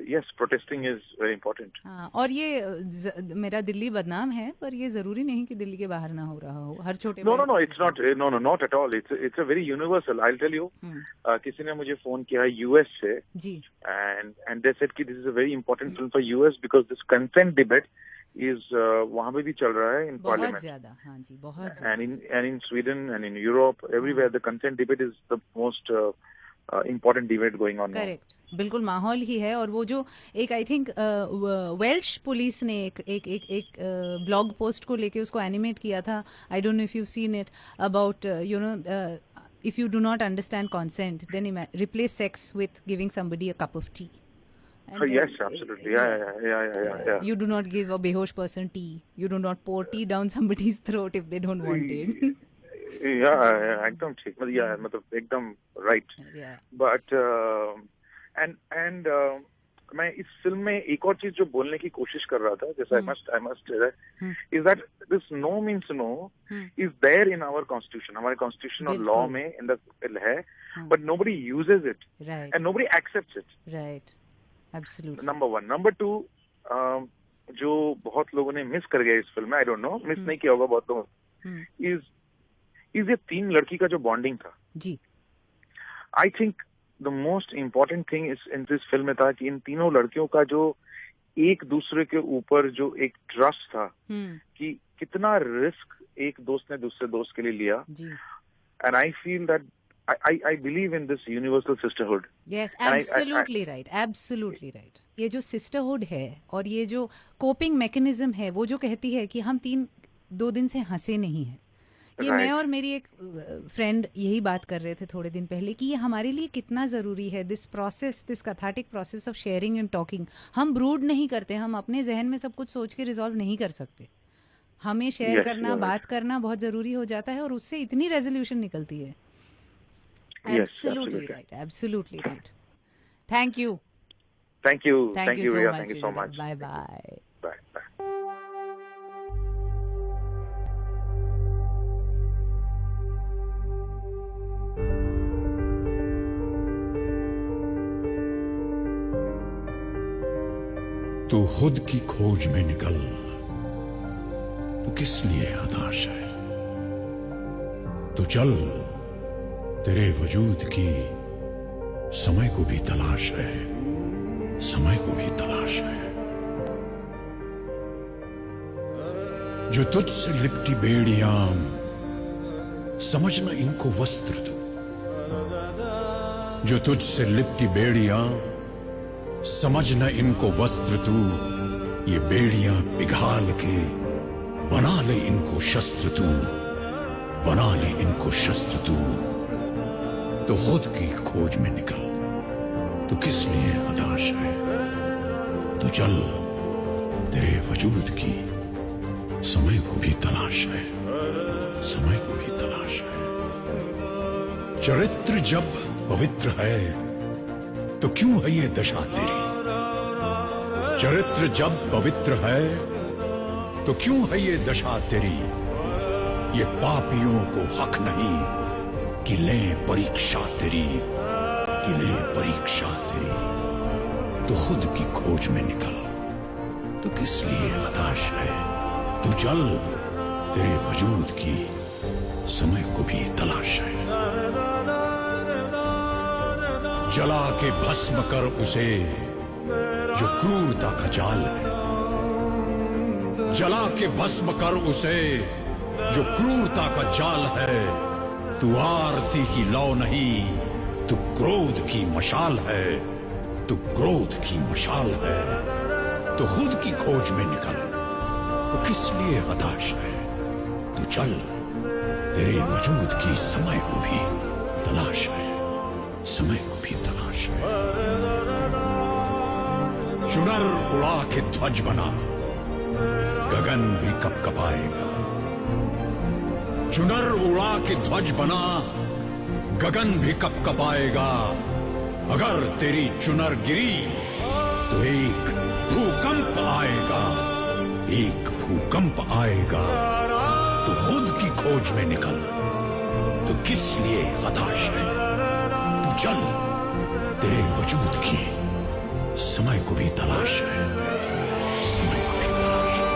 yes, protesting is very important. और ये मेरा दिल्ली बदनाम है, पर ये जरूरी नहीं कि दिल्ली के बाहर ना हो रहा हो हर छोटे. No, it's not. No, not at all. It's a very universal. I'll tell you. किसी ने मुझे फोन किया US से. जी. And they said कि this is a very important film for US because this consent debate is वहाँ पे भी चल रहा है in Parliament. बहुत ज़्यादा, हाँ जी, बहुत ज़्यादा. And in Sweden and in Europe, everywhere the consent debate is the most important debate going on. Correct, बिल्कुल माहौल ही है. और वो जो एक आई थिंक वेल्श पुलिस ने एक ब्लॉग पोस्ट को लेके उसको एनिमेट किया था. I don't know if you seen it about you know if you do not understand consent, then replace sex with giving somebody a cup of tea. Yes, absolutely. Yeah. You do not give a behosh person tea. You do not pour tea down somebody's throat if they don't want it. एकदम ठीक. Yeah, मतलब एकदम right. Yeah. But and मैं इस film में एक और चीज जो बोलने की कोशिश कर रहा था, जैसे I must say that is that this no means no is there in our constitution. हमारे constitution और law में in the है, but nobody uses it. Right. And nobody accepts it. Right. Absolutely. Number one. Number two, जो बहुत लोगों ने miss कर गया इस फिल्म में, I don't know, मिस नहीं किया होगा बहुत लोगों, is ये तीन लड़की का जो बॉन्डिंग था. जी. I think the most important thing is in this film में था कि इन तीनों लड़कियों का जो एक दूसरे के ऊपर जो एक ट्रस्ट था, कि कितना रिस्क एक दोस्त ने दूसरे दोस्त के लिए लिया. And I feel that I believe in this universal sisterhood. Yes, absolutely right. Absolutely right. ये जो sisterhood है और ये जो coping mechanism है, वो जो कहती है कि हम 2 दिन से हंसे नहीं हैं. ये मैं और मेरी एक फ्रेंड यही बात कर रहे थे थोड़े दिन पहले कि ये हमारे लिए कितना ज़रूरी है. This process, this cathartic process of sharing and talking. हम ब्रूड नहीं करते, हम अपने जहन में सब कुछ सोच के रिजॉल्व नहीं कर सकते. हमें शेयर करना, बात करना बहुत ज़रूरी हो जाता है और उससे इतनी रेजोल्यूशन निकलती है. Absolutely right. Absolutely right. Thank you. Thank you. Thank you so much. Thank you so much. Bye bye. Bye. तू खुद की खोज में निकल, तू किस लिए हताश है. तू चल, तेरे वजूद की समय को भी तलाश है, समय को भी तलाश है. जो तुझसे लिपटी बेड़ियां, समझना इनको वस्त्र तू. जो तुझसे लिपटी बेड़ियां, समझना इनको वस्त्र तू. ये बेड़ियां पिघाल के बना ले इनको शस्त्र तू. बना ले इनको शस्त्र तू, तो खुद की खोज में निकल, तो किस लिए हताश है? तो चल, तेरे वजूद की समय को भी तलाश है, समय को भी तलाश है। चरित्र जब पवित्र है तो क्यों है ये दशा तेरी? चरित्र जब पवित्र है तो क्यों है ये दशा तेरी? ये पापियों को हक नहीं कि लें परीक्षा तेरी, कि लें परीक्षा तेरी। तो खुद की खोज में निकल, तो किस लिए हताश है? तो चल, तेरे वजूद की समय को भी तलाश है। जला के भस्म कर उसे जो क्रूरता का जाल है, जला के भस्म कर उसे जो क्रूरता का जाल है। तू आरती की लौ नहीं, तू क्रोध की मशाल है, तू क्रोध की मशाल है। तो खुद की खोज में निकल, तो किस लिए हताश है? तो चल, तेरे वजूद की समय को भी तलाश है, समय को भी तलाश है। चुनर उड़ा के ध्वज बना, गगन भी कपकपाएगा। चुनर उड़ा के ध्वज बना, गगन भी कपकपाएगा। अगर तेरी चुनर गिरी तो एक भूकंप आएगा, एक भूकंप आएगा। तो खुद की खोज में निकल, तो किस लिए हताश है? तो चल, तेरे वजूद की समय को भी तलाश है, समय को भी तलाश है।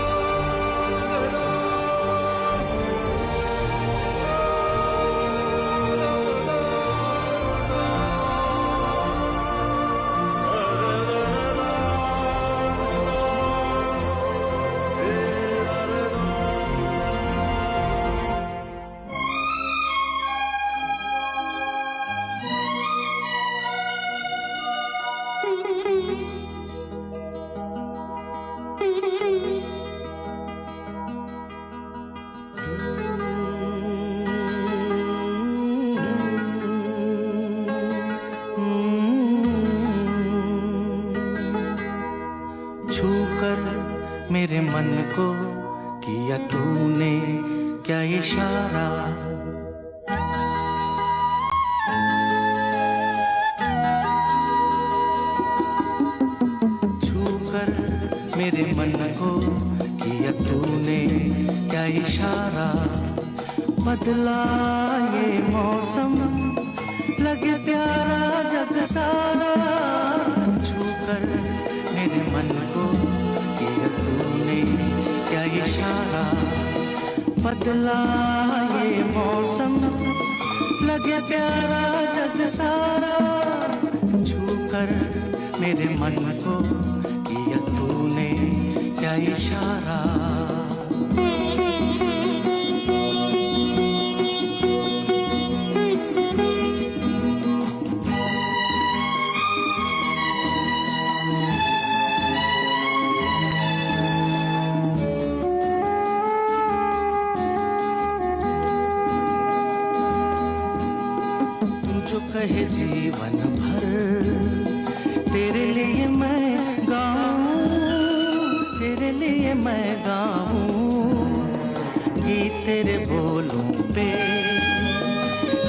मेरे मन को किया तूने क्या इशारा, छूकर मेरे मन को किया तूने क्या इशारा। बदला ये मौसम, लगे प्यारा जग सारा। छूकर मेरे मन को किया तूने क्या इशारा। बदला ये मौसम, लगे प्यारा जग सारा। छूकर मेरे मन को किया तूने क्या इशारा। कहे जीवन भर तेरे लिए मैं गाऊं, तेरे लिए मैं गाऊं। गीत तेरे बोलों पे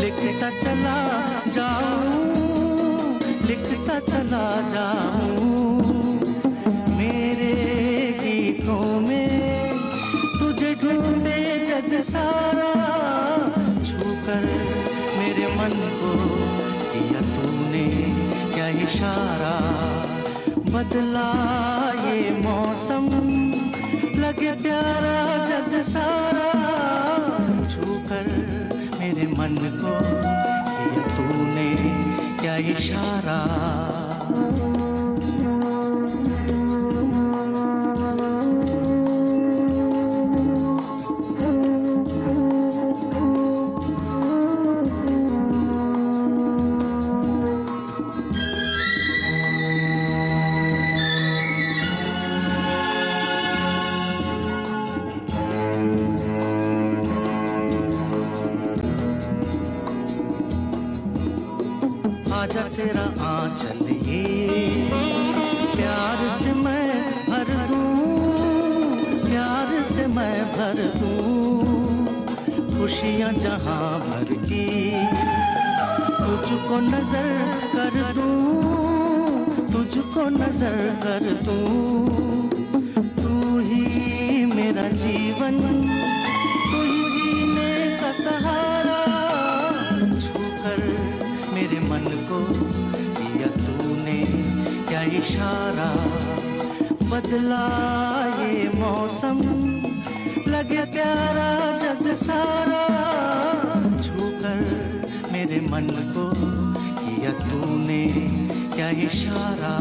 लिखता चला जाऊं, लिखता चला जाऊं। मेरे गीतों में तुझे ढूंढे जग सारा। छूकर मेरे मन को किया तूने क्या इशारा। बदला ये मौसम, लगे प्यारा जग सारा। छूकर मेरे मन को किया तूने क्या इशारा। आजा तेरा आंचल ये प्यार से मैं भर दूं, प्यार से मैं भर दूं खुशियां जहां भर की तुझको नजर कर दूं, तुझको नजर कर दूं। तू ही मेरा जीवन, तू ही जीने का सहारा, छूकर मेरे मन को दिया तूने क्या इशारा। बदला ये मौसम लगे प्यारा जग सारा, छूकर मेरे मन को किया तूने क्या इशारा।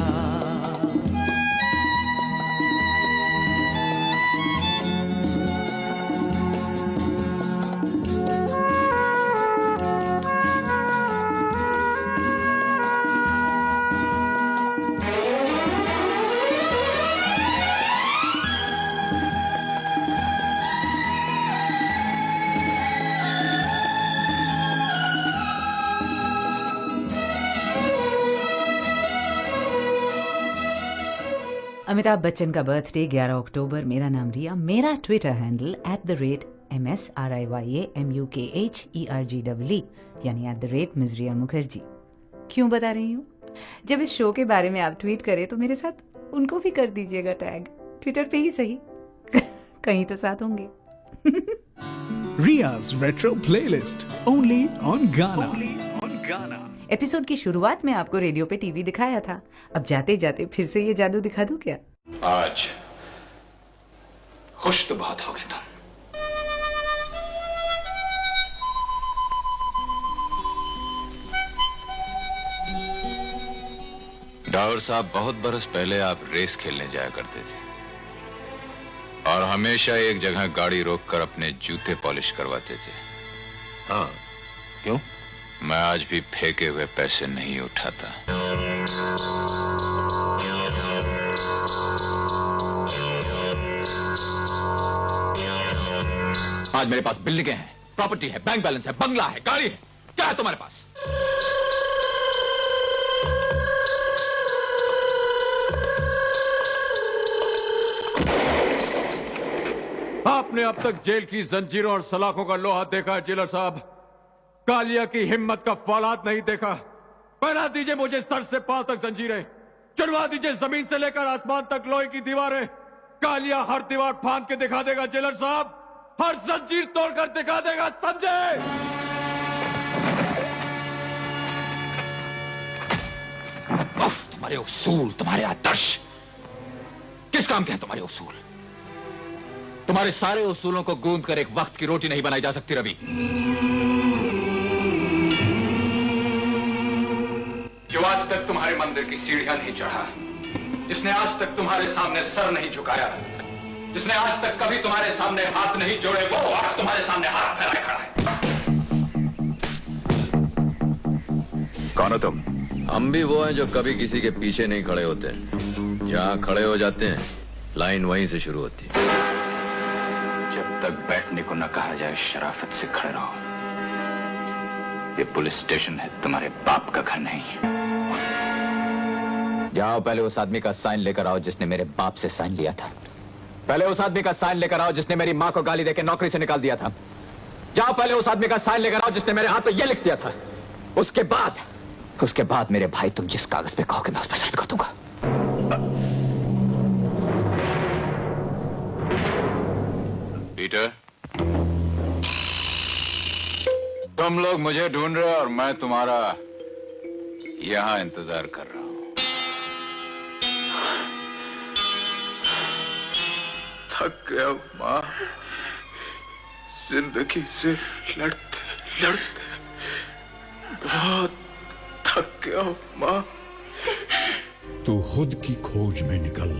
अमिताभ बच्चन का बर्थडे 11 अक्टूबर। मेरा नाम रिया। मेरा ट्विटर हैंडल @MSRIYAMUKHERGWE यानी @मिजरिया मुखर्जी। क्यों बता रही हूँ? जब इस शो के बारे में आप ट्वीट करें तो मेरे साथ उनको भी कर दीजिएगा टैग, ट्विटर पे ही सही कहीं तो साथ होंगे। Ria's Retro Playlist only on Ghana. Episode की शुरुआत में आपको रेडियो पे टीवी दिखाया था, अब जाते जाते फिर से ये जादू दिखा दूं क्या? आज खुश तो बहुत हो गए तुम। डावर साहब, बहुत बरस पहले आप रेस खेलने जाया करते थे और हमेशा एक जगह गाड़ी रोककर अपने जूते पॉलिश करवाते थे। हाँ, क्यों? मैं आज भी फेंके हुए पैसे नहीं उठाता। आज मेरे पास बिल्डिंगें हैं, प्रॉपर्टी है, बैंक बैलेंस है, बंगला है, गाड़ी है। क्या है तुम्हारे पास? आपने अब तक जेल की जंजीरों और सलाखों का लोहा देखा है जेलर साहब, कालिया की हिम्मत का फौलाद नहीं देखा। पहना दीजिए मुझे सर से पांव तक जंजीरें, चढ़वा दीजिए जमीन से लेकर आसमान तक लोहे की दीवारें। कालिया हर दीवार फांद के दिखा देगा जेलर साहब, हर जंजीर तोड़कर दिखा देगा, समझे? तुम्हारे उसूल, तुम्हारे आदर्श किस काम के हैं? तुम्हारे उसूल, तुम्हारे सारे उसूलों को गूंद कर एक वक्त की रोटी नहीं बनाई जा सकती रवि। जो आज तक तुम्हारे मंदिर की सीढ़ियां नहीं चढ़ा, जिसने आज तक तुम्हारे सामने सर नहीं झुकाया, जिसने आज तक कभी तुम्हारे सामने हाथ नहीं जोड़े, वो आज तुम्हारे सामने हाथ फैलाए खड़ा है। कौन हो तुम? हम भी वो हैं जो कभी किसी के पीछे नहीं खड़े होते, जहां खड़े हो जाते हैं लाइन वहीं से शुरू होती है। जब तक बैठने को न कहा जाए शराफत से खड़े रहो। ये पुलिस स्टेशन है, तुम्हारे बाप का घर नहीं। जाओ पहले उस आदमी का साइन लेकर आओ जिसने मेरे बाप से साइन लिया था। पहले उस आदमी का साइन लेकर आओ जिसने मेरी माँ को गाली देकर नौकरी से निकाल दिया था। जाओ पहले उस आदमी का साइन लेकर आओ जिसने मेरे हाथ पे ये लिख दिया था। उसके बाद मेरे भाई तुम जिस कागज पे कहोगे मैं उस पर साइन कर दूंगा। पीटर, तुम लोग मुझे ढूंढ रहे हो और मैं तुम्हारा यहां इंतजार कर रहा हूं। थक गया माँ, जिंदगी से लड़ते लड़ते बहुत थक गया माँ। तू खुद की खोज में निकल,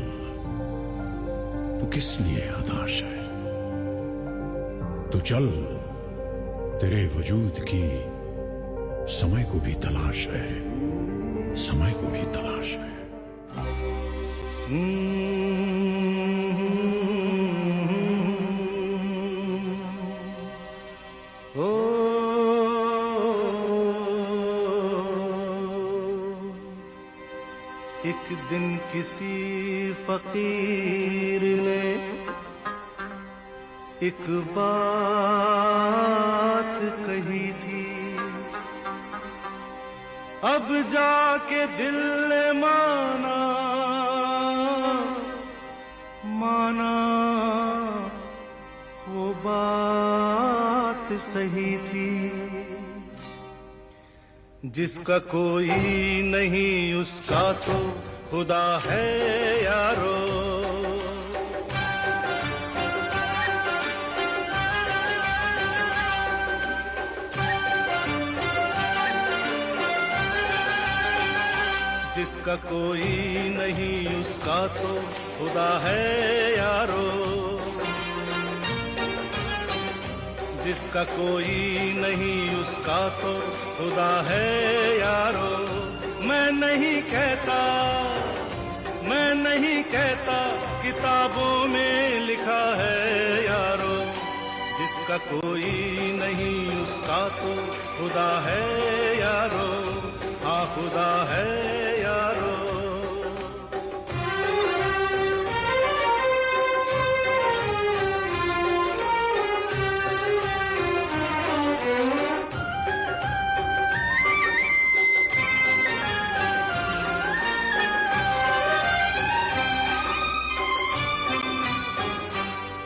तू किस लिए हताश है? तो चल, तेरे वजूद की समय को भी तलाश है, समय को भी तलाश है। एक दिन किसी फकीर ने एक बात कही थी, अब जाके दिल ने माना वो बात सही थी। जिसका कोई नहीं उसका तो खुदा है यारो। जिसका कोई नहीं उसका तो खुदा है यारो। जिसका कोई नहीं उसका तो खुदा है यारो। मैं नहीं कहता किताबों में लिखा है यारो। जिसका कोई नहीं उसका तो खुदा है यारो। हाँ खुदा है यारो।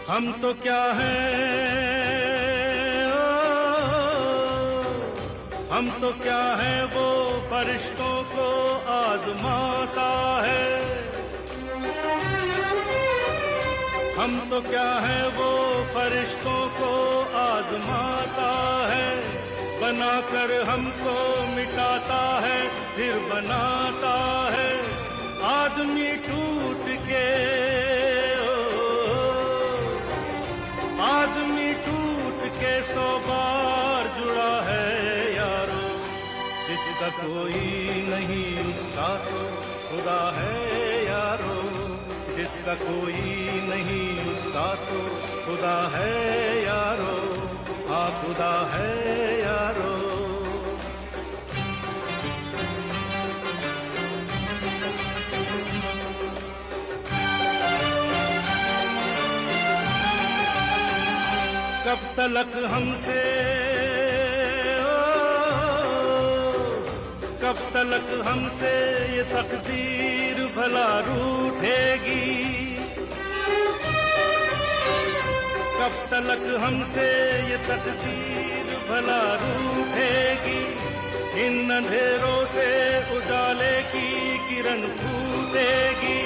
हम तो क्या हैं वो फरिश्तों को आजमाता है। हम तो क्या हैं वो फरिश्तों को आजमाता है। बनाकर हमको मिटाता है फिर बनाता है। आदमी टूट के सौ बार जुड़ा है यारो। जिसका कोई नहीं उसका तो खुदा है यारो। जिसका कोई नहीं उसका तो खुदा है यारो। हाँ खुदा है यारो। कब तलक हमसे ये तकदीर भला रूठेगी। कब तलक हमसे ये तकदीर भला रूठेगी। इन अंधेरों से उजाले की किरण फूटेगी।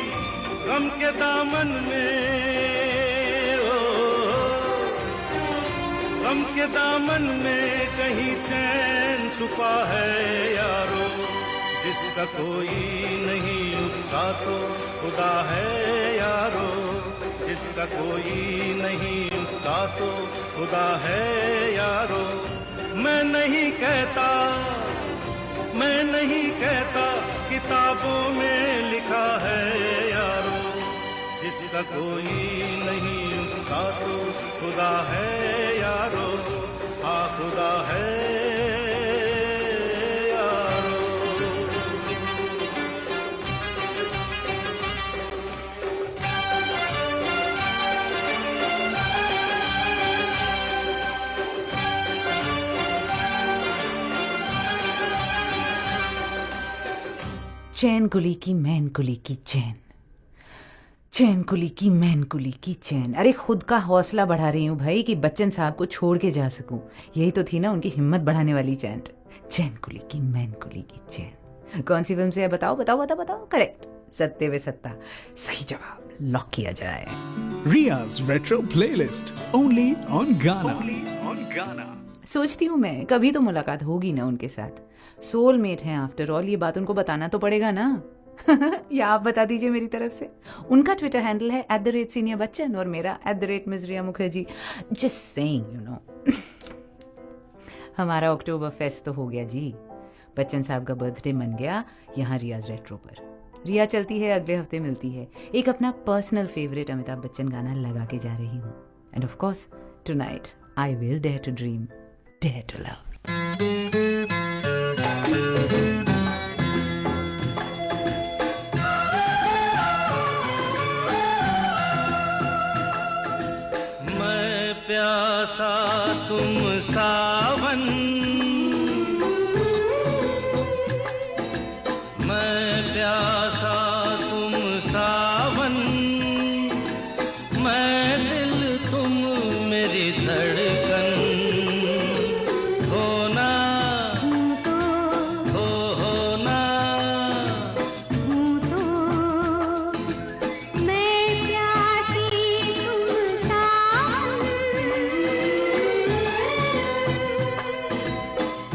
गम के दामन में कहीं चैन छुपा है यारो। जिसका कोई नहीं उसका तो खुदा है यारो। जिसका कोई नहीं उसका तो खुदा है यारो। मैं नहीं कहता किताबों में लिखा है यारो। जिसका कोई नहीं उसका तो खुदा है यारो। हाँ खुदा है यारो। चैन कुली की मैन कुली की चैन। चैन कुली की मैन कुली की चैन। अरे खुद का हौसला बढ़ा रही हूँ भाई कि बच्चन साहब को छोड़ के जा सकूं। यही तो थी ना उनकी हिम्मत बढ़ाने वाली चैंट। चैन कुली की मैन कुली की चैन। कौन सी फिल्म से है बताओ बताओ बताओ बताओ। करेक्ट, सत्ते वे सत्ता। सही जवाब लॉक किया जाए। Ria's Retro Playlist only on Ghana. सोचती हूँ मैं कभी तो मुलाकात होगी ना उनके साथ। सोलमेट हैं आफ्टर ऑल। ये बात उनको बताना तो पड़ेगा ना। या आप बता दीजिए मेरी तरफ से। उनका ट्विटर हैंडल है @सीनियर बच्चन और मेरा @miss Riya Mukherjee. Just saying you know. हमारा अक्टूबर फेस्ट तो हो गया जी। बच्चन साहब का बर्थडे मन गया यहाँ रियाज रेट्रो पर। रिया चलती है, अगले हफ्ते मिलती है। एक अपना पर्सनल फेवरेट अमिताभ बच्चन गाना लगा के जा रही हूँ। And of course tonight I will dare to dream, dare to love. तुम सावन, मैं प्यासा तुम सावन, मैं दिल तुम मेरी धड़कन, होना होना मैं प्यासी तुम सावन,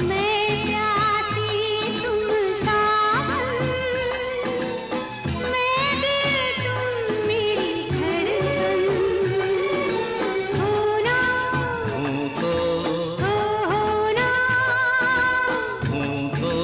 मैं प्यासी तुम सावन, मैं दिल तुम मेरी धड़कन, होना हूँ तो होना हूँ तो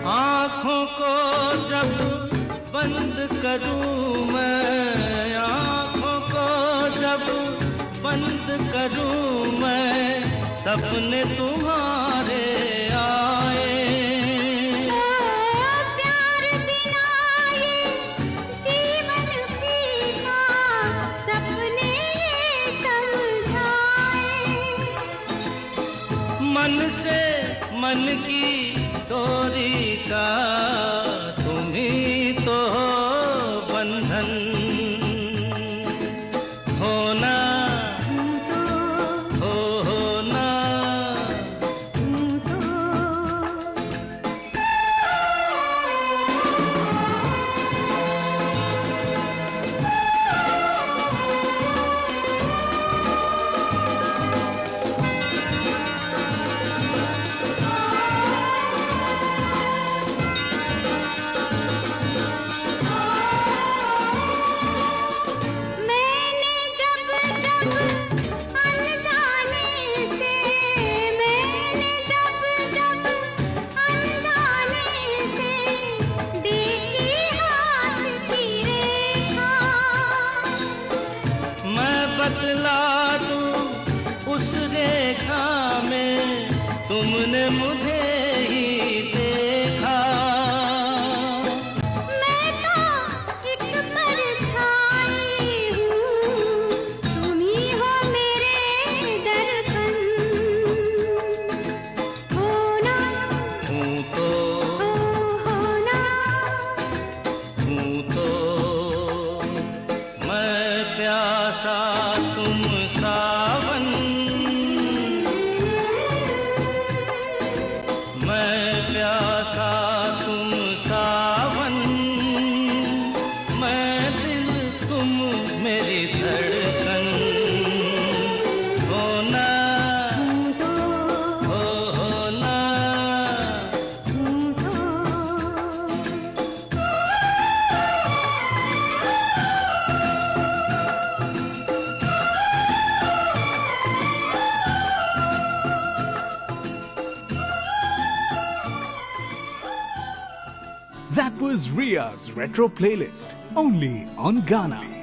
आँखों को जब बंद करूं मैं, आँखों को जब बंद करूं मैं, सपने तुम्हारे आए। प्यार बिना ये जीवन फीका, सपने ये समझाए। मन से मन की डोरी का तुम ही तो हो बंधन, होना होना मैंने जब जब अनजाने से, मैंने जब जब अनजाने से देखी हाथ की रेखा, मैं बतला दूं उस रेखा में तुमने मुझे ही देखा। मैं तो एक परछाई हूँ, तुम ही हो मेरे दर्पण, होना हूँ तो होना हूँ तो मैं प्यासा तुम सावन, मैं प्यासा तुम सावन, मैं दिल तुम मेरी धड़कन, होना होना That was Ria's Retro Playlist, only on Ghana.